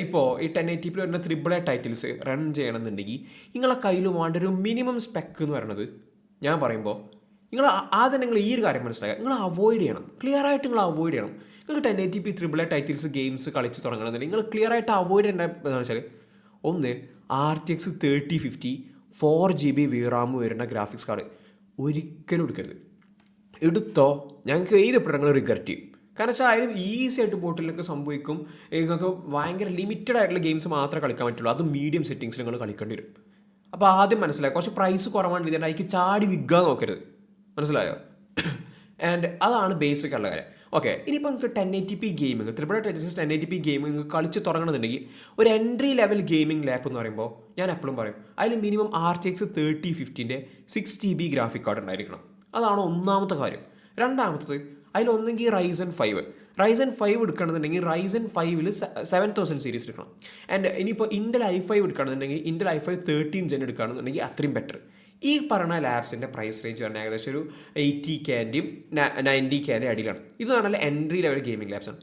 ഇപ്പോൾ ഈ 1080p വരുന്ന ത്രിബിൾ എ ടൈറ്റിൽസ് റൺ ചെയ്യണമെന്നുണ്ടെങ്കിൽ നിങ്ങളെ കയ്യിൽ വേണ്ട ഒരു മിനിമം സ്പെക്ക് എന്ന് പറയുന്നത്, ഞാൻ പറയുമ്പോൾ നിങ്ങൾ ഈ ഒരു കാര്യം മനസ്സിലാക്കുക, നിങ്ങൾ അവോയ്ഡ് ചെയ്യണം, ക്ലിയർ ആയിട്ട് നിങ്ങൾ അവോയ്ഡ് ചെയ്യണം. നിങ്ങൾക്ക് 1080p triple A titles games കളിച്ച് തുടങ്ങണമെന്നുണ്ടെങ്കിൽ നിങ്ങൾ ക്ലിയർ ആയിട്ട് അവോയ്ഡ് ചെയ്യേണ്ട എന്താണെന്ന് വെച്ചാൽ, ഒന്ന് RTX 3050 4GB VRAM വരുന്ന ഗ്രാഫിക്സ് കാർഡ് ഒരിക്കലും എടുക്കരുത്. എടുത്തോ ഞങ്ങൾക്ക് എഴുതപ്പെട്ട് നിങ്ങൾ റിഗ്രറ്റ് ചെയ്യും. കാരണം വെച്ചാൽ അതിന് ഈസി ആയിട്ട് പോർട്ടിലൊക്കെ സംഭവിക്കും. നിങ്ങൾക്ക് ഭയങ്കര ലിമിറ്റഡ് ആയിട്ടുള്ള ഗെയിംസ് മാത്രമേ കളിക്കാൻ പറ്റുള്ളൂ. അത് മീഡിയം സെറ്റിങ്സിൽ നിങ്ങൾ കളിക്കേണ്ടി വരും. അപ്പോൾ ആദ്യം മനസ്സിലാക്കുക, കുറച്ച് പ്രൈസ് കുറവാണ് ഇതിൻ്റെ അതിക്ക് ചാടി വിൽക്കാൻ നോക്കരുത്, മനസ്സിലായോ? ആൻഡ് അതാണ് ബേസിക് ഉള്ള കാര്യം. ഓക്കെ, ഇനിയിപ്പോൾ നിങ്ങൾക്ക് 1080p gaming triple titles 1080p gaming കളിച്ച് തുടങ്ങണമെന്നുണ്ടെങ്കിൽ ഒരു എൻട്രി ലെവൽ ഗെയിമിംഗ് ലാപ്പ് എന്ന് പറയുമ്പോൾ ഞാൻ എപ്പോഴും പറയും അതിൽ minimum RTX 3050 6GB graphic card ഉണ്ടായിരിക്കണം. അതാണ് ഒന്നാമത്തെ കാര്യം. രണ്ടാമത്തത്, അതിലൊന്നെങ്കിൽ Ryzen 5 എടുക്കണമെന്നുണ്ടെങ്കിൽ Ryzen 5 7000 സീരീസ് എടുക്കണം. ആൻഡ് ഇനിയിപ്പോൾ Intel i5 എടുക്കണമെന്നുണ്ടെങ്കിൽ Intel i5 13 Gen എടുക്കുകയാണെന്നുണ്ടെങ്കിൽ അത്രയും ബെറ്റർ. ഈ പറഞ്ഞ ലാപ്സിൻ്റെ പ്രൈസ് റേഞ്ച് പറഞ്ഞാൽ ഏകദേശം ഒരു 80Kൻ്റെയും 90Kൻ്റെ അടിയിലാണ്. ഇത് പറഞ്ഞാൽ എൻട്രി ലെവൽ ഗെയിമിംഗ് ലാപ്സാണ്.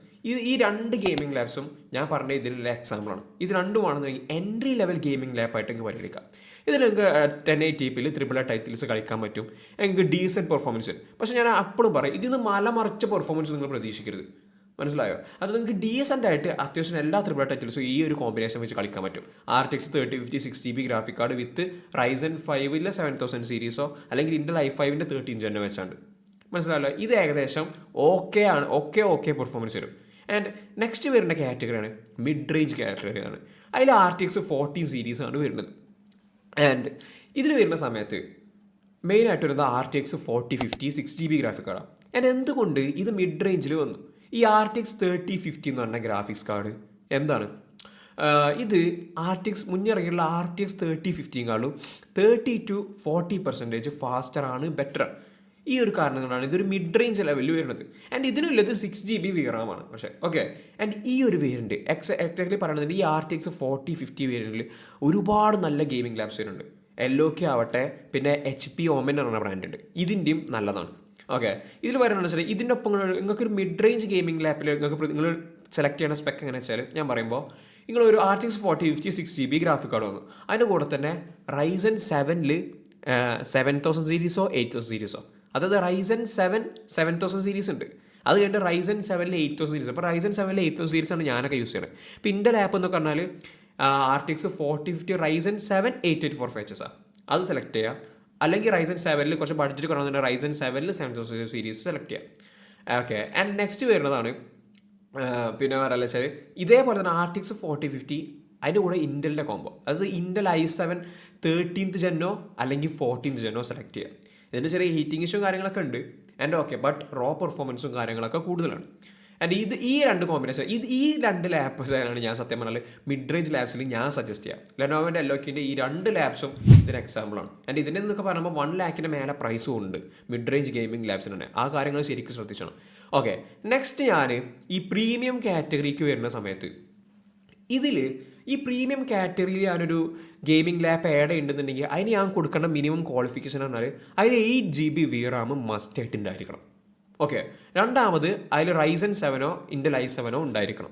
ഈ രണ്ട് ഗെയിമിംഗ് ലാപ്സും ഞാൻ പറഞ്ഞ ഇതിലുള്ള എക്സാമ്പിളാണ്. ഇത് രണ്ടുമാണെന്നുണ്ടെങ്കിൽ എൻട്രി ലെവൽ ഗെയിമിംഗ് ലാപ്പായിട്ട് നിങ്ങൾക്ക് പരിഗണിക്കാം. ഇതിൽ നിങ്ങൾക്ക് 1080p ത്രിബിൾ എ ടൈറ്റിൽസ് കളിക്കാൻ പറ്റും, നിങ്ങൾക്ക് ഡീസൻറ്റ് പെർഫോമൻസ്. പക്ഷേ ഞാൻ അപ്പോഴും പറയും, ഇതിന്ന് മലമറിച്ച പെർഫോമൻസ് നിങ്ങൾ പ്രതീക്ഷിക്കരുത്, മനസ്സിലായോ? അത് നിങ്ങൾക്ക് ഡീസൻ്റ് ആയിട്ട് അത്യാവശ്യം എല്ലാ ത്രിബിൾ ടൈറ്റിൽസും ഈ ഒരു കോമ്പിനേഷൻ വെച്ച് കളിക്കാൻ പറ്റും. RTX 3050 6GB ഗ്രാഫിക് കാർഡ് വിത്ത് Ryzen 5 7000 സീരീസോ അല്ലെങ്കിൽ Intel i5 13 Gen വെച്ചാണ്ട്, മനസ്സിലായല്ലോ? ഇത് ഏകദേശം ഓക്കെ ആണ്, ഓക്കെ പെർഫോമൻസ് വരും. ആൻഡ് നെക്സ്റ്റ് വരുന്ന കാറ്റഗറിയാണ് മിഡ് റേഞ്ച് കാറ്റഗറിയാണ്. അതിൽ RTX 40 സീരീസാണ് വരുന്നത്. ആൻഡ് ഇതിൽ വരുന്ന സമയത്ത് മെയിനായിട്ട് വരുന്നത് RTX 4050 6GB ഗ്രാഫിക് കാർഡാണ്. ആൻഡ് എന്തുകൊണ്ട് ഇത് മിഡ് റേഞ്ചിൽ വന്നു? ഈ RTX 3050 എന്ന് പറഞ്ഞ ഗ്രാഫിക്സ് കാർഡ് എന്താണ്? ഇത് മുന്നിറങ്ങിയുള്ള RTX 3050ക്കാളും 30 to 40% ഫാസ്റ്ററാണ്, ബെറ്റർ. ഈ ഒരു കാരണം കൊണ്ടാണ് ഇതൊരു മിഡ് റേഞ്ച് ലെവലിൽ വരുന്നത്. ആൻഡ് ഇതിനുള്ളത് 6GB VRAM ആണ്. പക്ഷേ ഓക്കെ, ആൻഡ് ഈ ഒരു വേരിയൻറ്റ് എക്സാക്ട്ലി പറയുന്നത് ഈ RTX 4050 വേരിയൻറ്റിൽ ഒരുപാട് നല്ല ഗെയിമിംഗ് ലാപ്സ് വരുന്നുണ്ട്. LOK ആവട്ടെ, പിന്നെ HP Omen എന്ന് പറഞ്ഞ ബ്രാൻഡ് ഉണ്ട്, ഇതിൻ്റെയും നല്ലതാണ്. ഓക്കെ, ഇതിൽ പറയുന്നത് വെച്ചാൽ ഇതിൻ്റെ ഒപ്പം നിങ്ങൾക്കൊരു മിഡ് റേഞ്ച് ഗെയിമിംഗ് ലാപ്പിൽ നിങ്ങൾ സെലക്ട് ചെയ്യുന്ന സ്പെക്ക് എങ്ങനെ വെച്ചാൽ, ഞാൻ പറയുമ്പോൾ നിങ്ങളൊരു RTX 4050 6GB ഗ്രാഫിക് കാർഡ് വന്നു, അതിൻ്റെ കൂടെ തന്നെ Ryzen 7 7000 സീരീസോ 8000 സീരീസോ, അതായത് Ryzen 7 7000 സീരീസ് ഉണ്ട്, അത് കഴിഞ്ഞിട്ട് Ryzen 7 8000 സീരീസ്. അപ്പോൾ Ryzen 7 8000 സീരീസാണ് ഞാനൊക്കെ യൂസ് ചെയ്യുന്നത്. ഇപ്പോൾ എൻ്റെ ലാപ്പ് എന്നൊക്കെ പറഞ്ഞാൽ RTX 4050 Ryzen 7 8845 ആണ്, അത് സെലക്ട് ചെയ്യുക. അല്ലെങ്കിൽ Ryzen 7 കുറച്ച് ബഡ്ജറ്റ് കുറവുണ്ടെങ്കിൽ Ryzen 7 7000 സീരീസ് സെലക്ട് ചെയ്യാം. ഓക്കെ, ആൻഡ് നെക്സ്റ്റ് വരുന്നതാണ് പിന്നെ പറയാൻ വെച്ചാൽ ഇതേപോലെ തന്നെ RTX 4050 അതിൻ്റെ കൂടെ ഇൻ്റലിൻ്റെ കോംബോ, അതായത് Intel i7 13th Gen അല്ലെങ്കിൽ 14th Gen സെലക്ട് ചെയ്യുക. ഇതിൻ്റെ ചെറിയ ഹീറ്റിംഗ് ഇഷ്യൂ കാര്യങ്ങളൊക്കെ ഉണ്ട് ആൻഡ് ഓക്കെ, ബട്ട് റോ പെർഫോമൻസും കാര്യങ്ങളൊക്കെ കൂടുതലാണ്. ആൻഡ് ഈ രണ്ട് കോമ്പിനേഷൻ ഈ രണ്ട് ലാപ്സാണ് ഞാൻ സത്യം പറഞ്ഞാൽ മിഡ് റേഞ്ച് ലാബ്സിൽ ഞാൻ സജസ്റ്റ് ചെയ്യാം. ലെനോവോൻ്റെ എല്ലോക്കിൻ്റെ ഈ രണ്ട് ലാബ്സും ഇതിന് എക്സാമ്പിളാണ്. ആൻഡ് ഇതിൻ്റെ എന്നൊക്കെ പറയുമ്പോൾ 1 lakhിൻ്റെ മേലെ പ്രൈസും ഉണ്ട് മിഡ് റേഞ്ച് ഗെയിമിംഗ് ലാബ്സിന് തന്നെ. ആ കാര്യങ്ങൾ ശരിക്കും ശ്രദ്ധിക്കണം. ഓക്കെ, നെക്സ്റ്റ് ഞാൻ ഈ പ്രീമിയം കാറ്റഗറിക്ക് വരുന്ന സമയത്ത് ഈ പ്രീമിയം കാറ്റഗറിയിൽ ഞാനൊരു ഗെയിമിംഗ് ലാപ്പ് ആഡ് ചെയ്യുന്നുണ്ടെങ്കിൽ അതിന് ഞാൻ കൊടുക്കേണ്ട മിനിമം ക്വാളിഫിക്കേഷൻ എന്ന് പറഞ്ഞാൽ അതിൽ 8 GB VRAM മസ്റ്റ് ആയിട്ട് ഉണ്ടായിരിക്കണം. ഓക്കെ, രണ്ടാമത് അതിൽ Ryzen 7 Intel i7 ഉണ്ടായിരിക്കണം.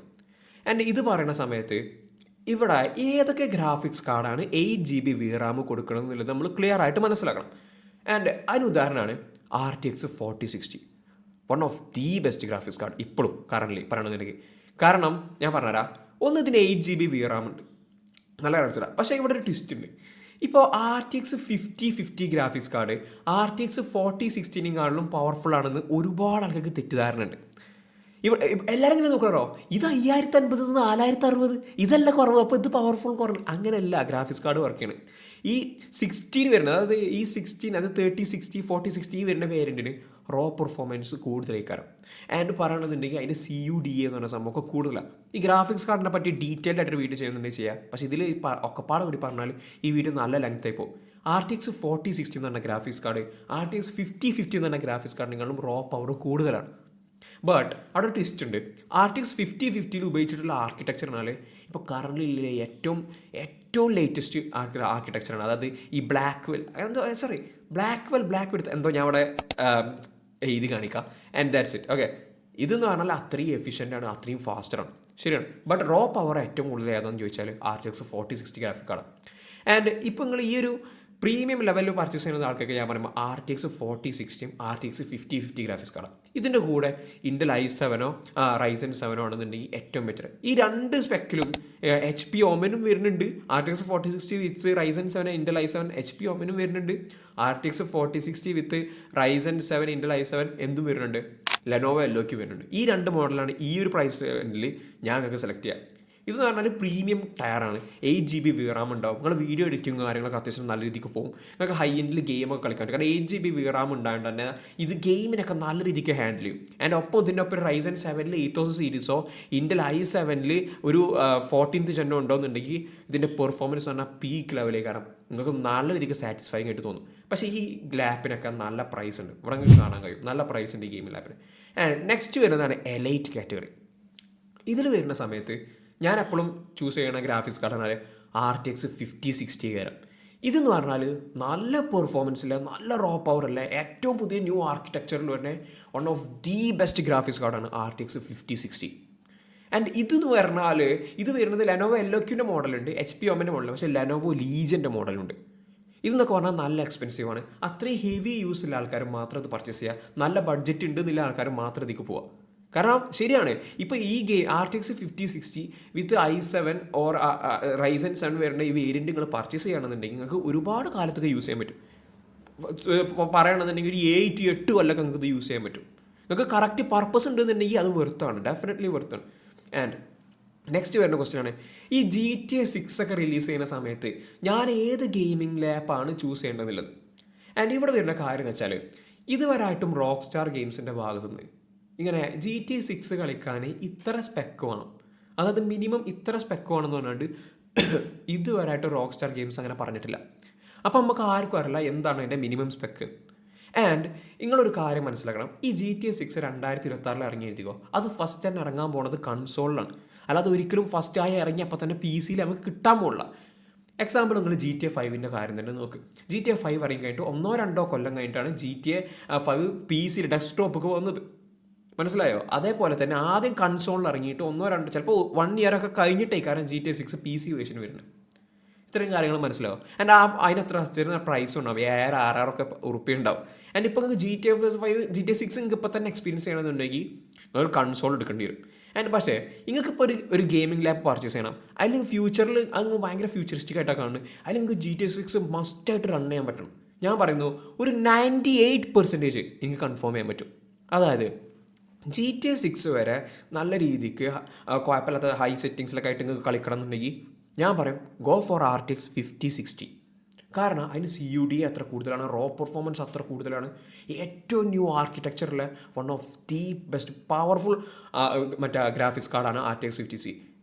ആൻഡ് ഇത് പറയുന്ന സമയത്ത് ഇവിടെ ഏതൊക്കെ ഗ്രാഫിക്സ് കാർഡാണ് 8 GB VRAM കൊടുക്കണം എന്നുള്ളത് നമ്മൾ ക്ലിയർ ആയിട്ട് മനസ്സിലാക്കണം. ആൻഡ് അതിന് ഉദാഹരണമാണ് RTX 4060, one of the best graphics card ഇപ്പോഴും കറൻ്റ് പറയണമെന്നുണ്ടെങ്കിൽ. കാരണം ഞാൻ പറഞ്ഞുതരാം, ഒന്ന് ഇതിന് 8 GB VRAM ഉണ്ട്, നല്ല ഗ്രാഫിക്സ്. പക്ഷേ ഇവിടെ ഒരു ട്വിസ്റ്റ് ഉണ്ട്. ഇപ്പോൾ RTX 5050 graphics card RTX 4060 powerful ആണെന്ന് ഒരുപാട് ആൾക്കാർക്ക് തെറ്റിദ്ധാരണ ഉണ്ട്. എല്ലാവരും ഇങ്ങനെ നോക്കണോ, ഇത് 5050 4060 ഇതല്ല കുറവ്, അപ്പോൾ ഇത് പവർഫുൾ കുറവ്. അങ്ങനെയല്ല ഗ്രാഫിക്സ് കാർഡ് വർക്ക് ചെയ്യണം. ഈ 16 വരുന്നത്, അതായത് ഈ 16 അത് 3060 4060 വരുന്ന വേരിയൻറ്റിന് റോ പെർഫോമൻസ് കൂടുതലേക്കാരം. ആൻഡ് പറയണമെന്നുണ്ടെങ്കിൽ അതിൻ്റെ CUDA എന്ന് പറഞ്ഞ സംഭവമൊക്കെ കൂടുതലാണ്. ഈ ഗ്രാഫിക്സ് കാർഡിനെ പറ്റി ഡീറ്റെയിൽഡ് ആയിട്ടൊരു വീഡിയോ ചെയ്യുന്നുണ്ടെങ്കിൽ ചെയ്യാം. പക്ഷേ ഇതിൽ ഒക്കെപ്പാടെ കൂടി പറഞ്ഞാൽ ഈ വീഡിയോ നല്ല ലെങ്ത് ആയി പോകും. RTX 4060 എന്ന് പറഞ്ഞ ഗ്രാഫിക്സ് കാർഡ് RTX 5050 എന്ന് പറഞ്ഞ ഗ്രാഫിക്സ് കാർഡിനെക്കാളും റോ പവർ കൂടുതലാണ്. ബട്ട് അവിടെ ട്വിസ്റ്റ് ഉണ്ട്. RTX 5050 ഉപയോഗിച്ചിട്ടുള്ള ആർക്കിടെക്ചർ എന്നാൽ ഇപ്പോൾ കറൻറ്റിലെ ഏറ്റവും ലേറ്റസ്റ്റ് ആർക്കിടെക്ചറാണ്. അതായത് ഈ ബ്ലാക്ക്വെൽ എന്തോ ഞാൻ അവിടെ എഴുതി കാണിക്കാം. And that's it. ഓക്കെ, ഇതെന്ന് പറഞ്ഞാൽ അത്രയും എഫിഷ്യൻ്റ് ആണ്, അത്രയും ഫാസ്റ്ററാണ്, ശരിയാണ്. ബട്ട് റോ പവർ ഏറ്റവും കൂടുതൽ ഏതാണെന്ന് ചോദിച്ചാൽ RTX 4060 ഗ്രാഫിക് കാർഡ്. ആൻഡ് ഇപ്പോൾ നിങ്ങൾ ഈ ഒരു പ്രീമിയം ലെവലിൽ പർച്ചേസ് ചെയ്യുന്ന ആൾക്കൊക്കെ ഞാൻ പറയുമ്പോൾ RTX 4060 RTX 5050 ഗ്രാഫിക്സ് കാർഡ്. ഇതിൻ്റെ കൂടെ Intel i7 Ryzen 7 ആണെന്നുണ്ടെങ്കിൽ ഏറ്റവും ബെറ്റർ. ഈ രണ്ട് സ്പെക്കിലും HP Omen വരുന്നുണ്ട്. RTX 4060 വിത്ത് Ryzen 7 Intel i7 HP Omen വരുന്നുണ്ട്. RTX 4060 വിത്ത് Ryzen 7 Intel i7 എന്തും വരുന്നുണ്ട്. ലെനോവോ എല്ലോക്ക് വരുന്നുണ്ട്. ഈ രണ്ട് മോഡലാണ് ഈ ഒരു പ്രൈസ് റേഞ്ചിൽ ഞാൻ നിങ്ങൾക്ക് സെലക്ട് ചെയ്യാം. ഇതെന്ന് പറഞ്ഞാൽ പ്രീമിയം ടയറാണ്. 8 GB VRAM ഉണ്ടാവും. നിങ്ങൾ വീഡിയോ എഡിറ്റിങ് കാര്യങ്ങളൊക്കെ അത്യാവശ്യം നല്ല രീതിക്ക് പോകും. നിങ്ങൾക്ക് ഹൈ എൻഡിൽ ഗെയിമൊക്കെ കളിക്കാൻ പറ്റും. കാരണം 8 GB VRAM ഉണ്ടായതുകൊണ്ട് തന്നെ ഇത് ഗെയിമിനൊക്കെ നല്ല രീതിക്ക് ഹാൻഡിൽ ചെയ്യും. ആൻഡ് ഒപ്പം ഇതിൻ്റെ ഒപ്പം Ryzen 7 8000 സീരീസോ Intel i7 ഒരു 14th Gen ഉണ്ടോയെന്നുണ്ടെങ്കിൽ ഇതിൻ്റെ പെർഫോമൻസ് പറഞ്ഞാൽ പീക്ക് ലെവലിലേക്ക് കാരണം നിങ്ങൾക്ക് നല്ല രീതിക്ക് സാറ്റിസ്ഫൈങ് ആയിട്ട് തോന്നും. പക്ഷേ ഈ ലാപ്പിനൊക്കെ നല്ല പ്രൈസ് ഉണ്ട്. ഇവിടെ നിങ്ങൾക്ക് കാണാൻ കഴിയും, നല്ല പ്രൈസ് ഉണ്ട് ഈ ഗെയിമിംഗ് ലാപ്പിന്. ആൻഡ് നെക്സ്റ്റ് വരുന്നതാണ് എലൈറ്റ് കാറ്റഗറി. ഇതിൽ വരുന്ന സമയത്ത് ഞാൻ എപ്പോഴും ചൂസ് ചെയ്യണ ഗ്രാഫിക്സ് കാർഡാണ് RTX 5060 കയറാം. ഇതെന്ന് പറഞ്ഞാൽ നല്ല പെർഫോമൻസില്ല, നല്ല റോ പവറല്ല, ഏറ്റവും പുതിയ ന്യൂ ആർക്കിടെക്ചറിൽ തന്നെ one of the best graphics കാർഡാണ് RTX 5060. ആൻഡ് ഇതെന്ന് പറഞ്ഞാൽ ഇത് വരുന്നത് ലെനോവോ എല്ലോക്യൂൻ്റെ മോഡലുണ്ട്, HP Omen മോഡൽ, പക്ഷേ ലെനോവോ ലീജൻ്റെ മോഡലുണ്ട്. ഇതെന്നൊക്കെ പറഞ്ഞാൽ നല്ല എക്സ്പെൻസീവാണ്. അത്രയും ഹെവി യൂസ് ഉള്ള ആൾക്കാർ മാത്രം ഇത് പർച്ചേസ് ചെയ്യുക, നല്ല ബഡ്ജറ്റ് ഉണ്ട് എന്നുള്ള ആൾക്കാർ മാത്രം ഇതിലേക്ക് പോവുക. കാരണം ശരിയാണ്, ഇപ്പോൾ ഈ RTX 5060 with i7 or Ryzen 7 വരുന്ന ഈ വേരിയൻറ്റ് നിങ്ങൾ പർച്ചേസ് ചെയ്യണമെന്നുണ്ടെങ്കിൽ നിങ്ങൾക്ക് ഒരുപാട് കാലത്തൊക്കെ യൂസ് ചെയ്യാൻ പറ്റും. പറയണമെന്നുണ്ടെങ്കിൽ ഒരു 8 കൊല്ലമൊക്കെ നിങ്ങൾക്ക് ഇത് യൂസ് ചെയ്യാൻ പറ്റും. നിങ്ങൾക്ക് കറക്റ്റ് പർപ്പസ് ഉണ്ടെന്നുണ്ടെങ്കിൽ അത് വെർത്താണ്, ഡെഫിനറ്റ്ലി വെർത്താണ്. ആൻഡ് നെക്സ്റ്റ് വരുന്ന ക്വസ്റ്റ്യൻ ആണ്, ഈ GTA 6 ഒക്കെ റിലീസ് ചെയ്യുന്ന സമയത്ത് ഞാൻ ഏത് ഗെയിമിംഗ് ലാപ്പാണ് ചൂസ് ചെയ്യേണ്ടതെന്നുള്ളത്. ആൻഡ് ഇവിടെ വരുന്ന കാര്യം എന്ന് വെച്ചാൽ ഇതുവരായിട്ടും റോക്ക് സ്റ്റാർ ഗെയിംസിൻ്റെ ഭാഗത്തുനിന്ന് ഇങ്ങനെ GTA 6 കളിക്കാൻ ഇത്ര സ്പെക്ക് വേണം, അതായത് മിനിമം ഇത്ര സ്പെക്ക് വേണമെന്ന് പറഞ്ഞിട്ട് ഇതുവരെയായിട്ട് റോക്ക് സ്റ്റാർ ഗെയിംസ് അങ്ങനെ പറഞ്ഞിട്ടില്ല. അപ്പോൾ നമുക്ക് ആർക്കും അറിയില്ല എന്താണ് അതിൻ്റെ മിനിമം സ്പെക്ക്. ആൻഡ് നിങ്ങളൊരു കാര്യം മനസ്സിലാക്കണം, ഈ GTA 6 2026 ഇറങ്ങി എഴുതിക്കോ, അത് ഫസ്റ്റ് തന്നെ ഇറങ്ങാൻ പോണത് കൺസോളിലാണ്, അല്ലാതെ ഒരിക്കലും ഫസ്റ്റ് ആയി ഇറങ്ങിയപ്പോൾ തന്നെ PC നമുക്ക് കിട്ടാൻ പോകില്ല. എക്സാമ്പിൾ നിങ്ങൾ GTA 5 കാര്യം തന്നെ നോക്ക്. GTA 5 ഇറങ്ങി കഴിഞ്ഞിട്ട് 1-2 കൊല്ലം കഴിഞ്ഞിട്ടാണ് GTA 5 PC ഡെസ്ക്ടോപ്പൊക്കെ വന്നത്, മനസ്സിലായോ? അതേപോലെ തന്നെ ആദ്യം കൺസോളിൽ ഇറങ്ങിയിട്ട് 1-2 ചിലപ്പോൾ 1 year ഒക്കെ കഴിഞ്ഞിട്ടേ കാരണം GTA 6 PC വേർഷൻ വരുന്നത്. ഇത്രയും കാര്യങ്ങൾ മനസ്സിലാവും. ആൻഡ് അതിനത്ര ചെറിയ പ്രൈസ് ഉണ്ടാവും, 6,000 ഉറുപ്പിക ഉണ്ടാവും. ആൻഡ് ഇപ്പോൾ നിങ്ങൾക്ക് GTA 6 നിങ്ങൾക്ക് ഇപ്പോൾ തന്നെ എക്സ്പീരിയൻസ് ചെയ്യണമെന്നുണ്ടെങ്കിൽ നിങ്ങൾ കൺസോൾ എടുക്കേണ്ടി വരും. ആൻഡ് പക്ഷേ നിങ്ങൾക്ക് ഇപ്പോൾ ഒരു ഗെയിമിംഗ് ലാപ്പ് പർച്ചേസ് ചെയ്യണം, അതിൽ ഫ്യൂച്ചറിൽ അങ്ങ് ഭയങ്കര ഫ്യൂച്ചറിസ്റ്റിക് ആയിട്ടാണ് കാണുന്നത്, അല്ലെങ്കിൽ നിങ്ങൾക്ക് GTA 6 മസ്റ്റായിട്ട് റൺ ചെയ്യാൻ പറ്റണം. ഞാൻ പറയുന്നു ഒരു 98% എനിക്ക് കൺഫേം ചെയ്യാൻ പറ്റും. അതായത് GTA 6 വരെ നല്ല രീതിക്ക് കുഴപ്പമില്ലാത്ത ഹൈ സെറ്റിങ്സിലൊക്കെ ആയിട്ട് നിങ്ങൾക്ക് കളിക്കണം എന്നുണ്ടെങ്കിൽ ഞാൻ പറയും ഗോ ഫോർ RTX 5060. കാരണം അതിന് CUD അത്ര കൂടുതലാണ്, റോ പെർഫോമൻസ് അത്ര കൂടുതലാണ്, ഏറ്റവും ന്യൂ ആർക്കിടെക്ചറിലെ one of the best powerful മറ്റേ ഗ്രാഫിക്സ് കാർഡാണ് RTX 50C.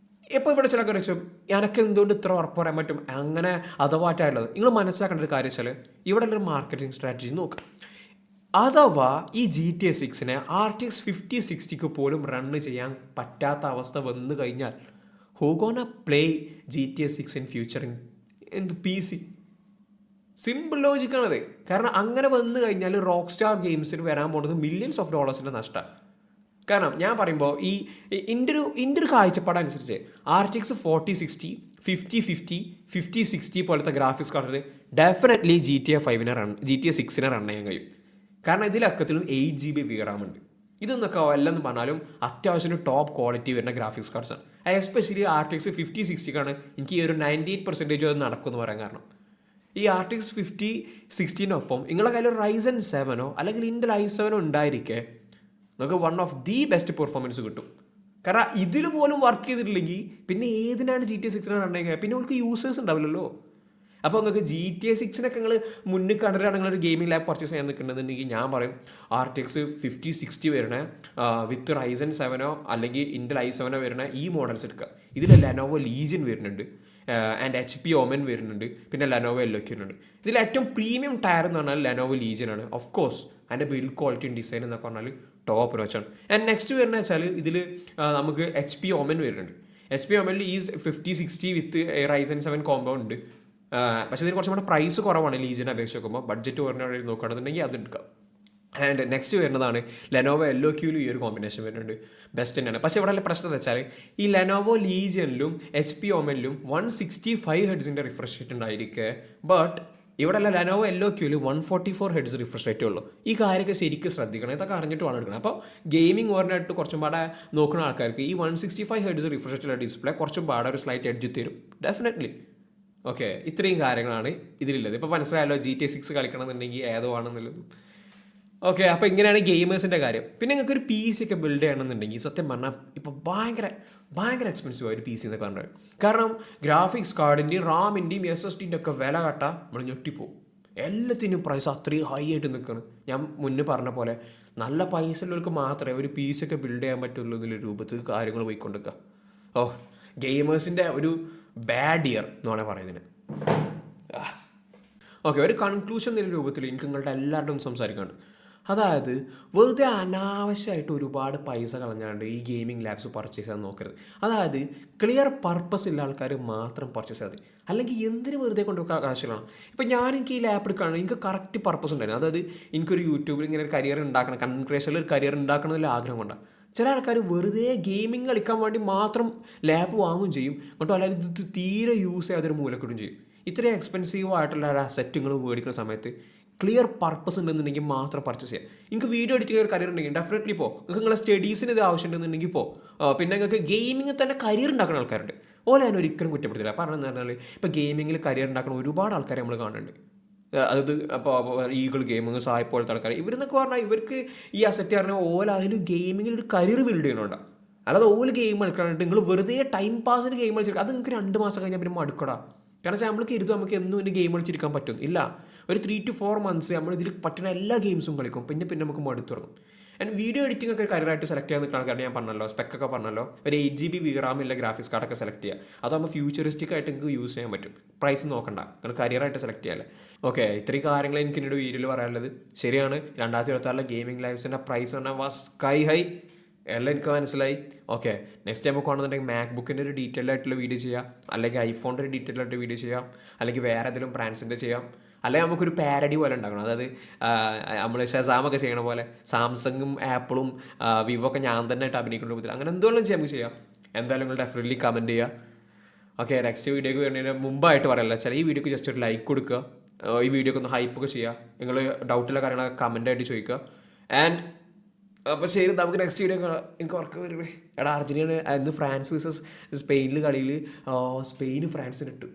ഇപ്പോൾ ഇവിടെ ചില കാര്യം വെച്ചാൽ എനിക്ക് എന്തുകൊണ്ട് ഇത്ര ഉറപ്പ് പറയാൻ പറ്റും അങ്ങനെ അഥവാറ്റായിട്ടുള്ളത്, നിങ്ങൾ മനസ്സിലാക്കേണ്ട ഒരു കാര്യം വെച്ചാൽ ഇവിടെ ഒരു മാർക്കറ്റിംഗ് സ്ട്രാറ്റജി നോക്കുക. അഥവാ ഈ GTA 6നെ RTX 5060 പോലും റണ്ണ് ചെയ്യാൻ പറ്റാത്ത അവസ്ഥ വന്നു കഴിഞ്ഞാൽ who gonna play GTA 6 in future in PC? Simple ലോജിക്കാണത്. കാരണം അങ്ങനെ വന്നു കഴിഞ്ഞാൽ റോക്ക് സ്റ്റാർ ഗെയിംസിന് വരാൻ പോകുന്നത് മില്യൺസ് ഓഫ് ഡോളേഴ്സിൻ്റെ നഷ്ടമാണ്. കാരണം ഞാൻ പറയുമ്പോൾ എൻ്റെ ഒരു കാഴ്ചപ്പാടനുസരിച്ച് RTX 4060, 5050, 5060 പോലത്തെ ഗ്രാഫിക്സ് കാർഡിൽ ഡെഫിനറ്റ്ലി GTA 6നെ റൺ ചെയ്യാൻ കഴിയും. കാരണം ഇതിലക്കത്തിലും 8GB VRAM ഉണ്ട്. ഇതൊന്നൊക്കെ അല്ലെന്ന് പറഞ്ഞാലും അത്യാവശ്യം ടോപ്പ് ക്വാളിറ്റി വരുന്ന ഗ്രാഫിക്സ് കാർഡ്സാണ്. എസ്പെഷ്യലി RTX 5060 എനിക്ക് ഈ ഒരു 98% അത് നടക്കുമെന്ന് പറയാൻ കാരണം ഈ RTX 5060 നിങ്ങളുടെ കയ്യിൽ Ryzen 7 അല്ലെങ്കിൽ Intel i7 ഉണ്ടായിരിക്കെ നമുക്ക് one of the best performance കിട്ടും. കാരണം ഇതിൽ പോലും വർക്ക് ചെയ്തിട്ടില്ലെങ്കിൽ പിന്നെ ഏതിനാണ് GTA 6 റൺ ചെയ്യുക? പിന്നെ നിങ്ങൾക്ക് യൂസേഴ്സ് ഉണ്ടാവില്ലല്ലോ. അപ്പോൾ നിങ്ങൾക്ക് GTA 6 നിങ്ങൾ മുന്നിൽ കണ്ടിട്ടാണ് നിങ്ങളൊരു ഗെയിമിംഗ് ലാബ് പർച്ചേസ് ചെയ്യാൻ നിൽക്കുന്നതെന്നുണ്ടെങ്കിൽ ഞാൻ പറയും RTX 5060 വരണ വിത്ത് Ryzen 7 അല്ലെങ്കിൽ Intel i7 വരണ ഈ മോഡൽസ് എടുക്കുക. ഇതിൽ Lenovo Legion വരുന്നുണ്ട്, ആൻഡ് HP Omen വരുന്നുണ്ട്, പിന്നെ Lenovo LQ വരുന്നുണ്ട്. ഇതിൽ ഏറ്റവും പ്രീമിയം ടയർ എന്ന് പറഞ്ഞാൽ Lenovo Legion ആണ്. ഓഫ് കോഴ്സ് അതിൻ്റെ ബിൽഡ് ക്വാളിറ്റിയും ഡിസൈൻ എന്നൊക്കെ പറഞ്ഞാൽ ടോപ്പ് വെച്ചാണ്. ആൻഡ് നെക്സ്റ്റ് വരുന്നത് വെച്ചാൽ ഇതിൽ നമുക്ക് HP Omen വരുന്നുണ്ട്. HP Omen ഈ 5060 വിത്ത് Ryzen 7 കോമ്പോ ഉണ്ട്. പക്ഷേ ഇതിന് കുറച്ചും കൂടെ പ്രൈസ് കുറവാണ് ലീജിയനെ അപേക്ഷിച്ച് നോക്കുമ്പോൾ. ബഡ്ജറ്റ് കുറഞ്ഞ നോക്കുകയാണെന്നുണ്ടെങ്കിൽ അത് എടുക്കാം. ആൻഡ് നെക്സ്റ്റ് വരുന്നതാണ് Lenovo LQ ഈ ഒരു കോമ്പിനേഷൻ വരുന്നുണ്ട്, ബെസ്റ്റ് തന്നെയാണ്. പക്ഷേ ഇവിടെ പ്രശ്നം എന്ന് വെച്ചാൽ ഈ Lenovo Legionലും HP Omenലും 165 ഹെഡ്സിൻ്റെ റിഫ്രഷ് റേറ്റ് ഉണ്ടായിരിക്കെ, ബട്ട് ഇവിടെ Lenovo LQ 144 ഹെഡ്സ് റിഫ്രഷ് റേറ്റേ ഉള്ളൂ. ഈ കാര്യമൊക്കെ ശരിക്കും ശ്രദ്ധിക്കണം, ഇതൊക്കെ അറിഞ്ഞിട്ട് വേണം എടുക്കണം. അപ്പോൾ ഗെയിമിംഗ് ഓറിനായിട്ട് കുറച്ചും പാടെ നോക്കുന്ന ആൾക്കാർക്ക് ഈ 165 ഹെഡ്സ് റിഫ്രഷ് റേറ്റുള്ള ഡിസ്പ്ലേ കുറച്ചും പാടെ ഒരു സ്ലൈറ്റ് എഡ്ജ് തരും ഡെഫിനറ്റ്ലി. ഓക്കെ, ഇത്രയും കാര്യങ്ങളാണ് ഇതിലുള്ളത്. ഇപ്പോൾ മനസ്സിലായല്ലോ GTA 6 കളിക്കണമെന്നുണ്ടെങ്കിൽ ഏതോ ആണെന്നുള്ളത്. ഓക്കെ, അപ്പോൾ ഇങ്ങനെയാണ് ഗെയിമേഴ്സിൻ്റെ കാര്യം. പിന്നെ നിങ്ങൾക്ക് ഒരു PC ഒക്കെ ബിൽഡ് ചെയ്യണമെന്നുണ്ടെങ്കിൽ സത്യം പറഞ്ഞാൽ ഇപ്പോൾ ഭയങ്കര എക്സ്പെൻസീവ് ആയ ഒരു PC എന്നൊക്കെ പറഞ്ഞത്. കാരണം ഗ്രാഫിക്സ് കാർഡിൻ്റെയും റാമിൻ്റെയും SSDൻ്റെ ഒക്കെ വില കട്ടാൽ നമ്മൾ ഞെട്ടിപ്പോവും. എല്ലാത്തിനും പ്രൈസ് അത്രയും ഹൈ ആയിട്ട് നിൽക്കുകയാണ്. ഞാൻ മുന്നേ പറഞ്ഞ പോലെ നല്ല പൈസ ഉള്ളവർക്ക് മാത്രമേ ഒരു PC ഒക്കെ ബിൽഡ് ചെയ്യാൻ പറ്റുള്ളൂ എന്നുള്ള രൂപത്തിൽ കാര്യങ്ങൾ പോയിക്കൊണ്ടിരിക്കുക. ഗെയിമേഴ്സിൻ്റെ ഒരു ബാഡ് ഇയർ എന്ന് വേണേൽ പറയുന്നതിന്. ഓക്കെ, ഒരു കൺക്ലൂഷൻ എന്ന രൂപത്തിൽ എനിക്ക് നിങ്ങളുടെ എല്ലാവരുടെയും സംസാരിക്കാനുണ്ട്. അതായത് വെറുതെ അനാവശ്യമായിട്ട് ഒരുപാട് പൈസ കളഞ്ഞാണ്ട് ഈ ഗെയിമിംഗ് ലാബ്സ് പർച്ചേസ് ചെയ്യാൻ നോക്കരുത്. അതായത് ക്ലിയർ പർപ്പസ് ഉള്ള ആൾക്കാർ മാത്രം പർച്ചേസ് ചെയ്താൽ മതി. അല്ലെങ്കിൽ എന്തിന് വെറുതെ കൊണ്ടുപോയി കാശുകളാണ്. ഇപ്പം എനിക്ക് ഈ ലാപ്പ് എടുക്കുകയാണെങ്കിൽ എനിക്ക് കറക്റ്റ് പർപ്പസ് ഉണ്ടായിരുന്നു. അതായത് എനിക്കൊരു യൂട്യൂബിൽ ഇങ്ങനെ ഒരു കരിയർ ഉണ്ടാക്കണം, കണ്ടന്റ് ക്രിയേഷനിൽ ഒരു കരിയർ ഉണ്ടാക്കണമെന്നുള്ള ആഗ്രഹം കൊണ്ടാണ്. ചില ആൾക്കാർ വെറുതെ ഗെയിമിംഗ് കളിക്കാൻ വേണ്ടി മാത്രം ലാപ്പ് വാങ്ങുകയും ചെയ്യും, എന്നിട്ടും അല്ലാതെ ഇത് തീരെ യൂസ് ചെയ്യാതൊരു മൂലക്കിടുകയും ചെയ്യും. ഇത്രയും എക്സ്പെൻസീവ് ആയിട്ടുള്ള ഒരു അസറ്റുകൾ മേടിക്കുന്ന സമയത്ത് ക്ലിയർ പർപ്പസ് ഉണ്ടെന്നുണ്ടെങ്കിൽ മാത്രം പർച്ചേസ് ചെയ്യാം. നിങ്ങൾക്ക് വീഡിയോ എഡിറ്റിംഗ് ഒരു കരിയർ ഉണ്ടെങ്കിൽ ഡെഫിനറ്റ്ലി നിങ്ങൾക്ക് നിങ്ങളുടെ സ്റ്റഡീസിന് ഇത് ആവശ്യമുണ്ടെന്നുണ്ടെങ്കിൽ പിന്നെ നിങ്ങൾക്ക് ഗെയിമിങ്ങിൽ തന്നെ കരിയർ ഉണ്ടാക്കുന്ന ആൾക്കാരുണ്ട്. ഓലെ ഞാൻ ഒരിക്കലും കുറ്റപ്പെടുത്തില്ല. കാരണം എന്ന് പറഞ്ഞാൽ ഇപ്പോൾ ഗെയിമിങ്ങിൽ കരിയർ ഉണ്ടാക്കുന്ന ഒരുപാട് ആൾക്കാരെ നമ്മൾ കാണുന്നുണ്ട്. അതായത് അപ്പോൾ ഈഗിൾ ഗെയിമിങ് സായ് പോലത്തെ ആൾക്കാർ ഇവരെന്നൊക്കെ പറഞ്ഞാൽ ഇവർക്ക് ഈ അസറ്റ് പറഞ്ഞാൽ ഓല അതിൽ ഗെയിമിങ്ങിൽ ഒരു കരിയർ ബിൽഡ് ചെയ്യണുണ്ട്. അല്ലാതെ ഓല് ഗെയിം കളിക്കാനായിട്ട് നിങ്ങൾ വെറുതെ ടൈം പാസിന് ഗെയിം കളിച്ചിട്ട് അത് നിങ്ങൾക്ക് 2 മാസം കഴിഞ്ഞാൽ പിന്നെ മടുക്കടാ. കാരണം വെച്ചാൽ നമ്മൾക്ക് ഇരുതും നമുക്ക് എന്നും ഒരു ഗെയിം കളിച്ചിരിക്കാൻ പറ്റും ഇല്ല. ഒരു 3 to 4 months നമ്മൾ ഇതിൽ പറ്റുന്ന എല്ലാ ഗെയിംസും കളിക്കും, പിന്നെ നമുക്ക് മടുത്തു തുടങ്ങും. ആൻഡ് വീഡിയോ എഡിറ്റിംഗ് ഒക്കെ കരിയറായിട്ട് സെലക്ട് ചെയ്യാൻ നിൽക്കുന്ന ആൾക്കാർ ഞാൻ പറഞ്ഞല്ലോ, സ്പെക്കൊക്കെ പറഞ്ഞല്ലോ, ഒരു 8GB VRAM ഉള്ള ഗ്രാഫിക്സ് കാർഡൊക്കെ സെലക്ട് ചെയ്യുക. അതാകുമ്പോൾ ഫ്യൂച്ചറിസ്റ്റിക് ആയിട്ട് നിങ്ങൾക്ക് യൂസ് ചെയ്യാൻ പറ്റും. പ്രൈസ് നോക്കണ്ട, നിങ്ങൾ കരിയറായിട്ട് സെലക്ട് ചെയ്യാല്ലേ. ഓക്കെ, ഇത്രയും കാര്യങ്ങൾ എനിക്ക് എന്നോട് വീഡിയോയിൽ പറയാനുള്ളത്. ശരിയാണ്, 2026 ഗെയിമിംഗ് ലൈഫ്സിൻ്റെ പ്രൈസ് പറഞ്ഞാൽ വാസ് സ്കൈ ഹൈ, എല്ലാം എനിക്ക് മനസ്സിലായി. ഓക്കെ, നെക്സ്റ്റ് ടൈം ഒക്കെ ആണെന്നുണ്ടെങ്കിൽ മാക്ബുക്കിൻ്റെ ഒരു ഡീറ്റെയിൽ ആയിട്ടുള്ള വീഡിയോ ചെയ്യാം, അല്ലെങ്കിൽ ഐഫോണിൻ്റെ ഒരു ഡീറ്റെയിൽ ആയിട്ട് വീഡിയോ ചെയ്യാം, അല്ലെങ്കിൽ വേറെ ഏതെങ്കിലും ബ്രാൻഡ്സിൻ്റെ ചെയ്യാം, അല്ലെങ്കിൽ നമുക്കൊരു പാരഡി പോലെ ഉണ്ടാക്കണം. അതായത് നമ്മൾ ഷസാമൊക്കെ ചെയ്യണ പോലെ സാംസങ്ങും ആപ്പിളും വിവോ ഒക്കെ ഞാൻ തന്നെ ആയിട്ട് അഭിനയിക്കുന്ന രൂപത്തിൽ അങ്ങനെ എന്തുകൊണ്ടും നമുക്ക് ചെയ്യാം. എന്തായാലും നിങ്ങൾ ഡെഫിനറ്റ്ലി കമൻറ്റ് ചെയ്യുക. ഓക്കെ, നെക്സ്റ്റ് വീഡിയോക്ക് വരുന്നതിന് മുമ്പായിട്ട് പറയല്ല, ചില ഈ വീഡിയോക്ക് ജസ്റ്റ് ഒരു ലൈക്ക് കൊടുക്കുക, ഈ വീഡിയോക്ക് ഒന്ന് ഹൈപ്പൊക്കെ ചെയ്യുക, നിങ്ങൾ ഡൗട്ടുള്ള കാര്യങ്ങളൊക്കെ കമൻറ്റായിട്ട് ചോദിക്കുക. ആൻഡ് അപ്പോൾ ശരി, നമുക്ക് നെക്സ്റ്റ് വീഡിയോ കാണാം. എനിക്ക് ഉറക്കം വരുന്നത് എടാ അർജന്റീന ഇന്ന് ഫ്രാൻസ് വേഴ്സസ് സ്പെയിനിൽ കളിയിൽ സ്പെയിന് ഫ്രാൻസിന് ഇട്ടു.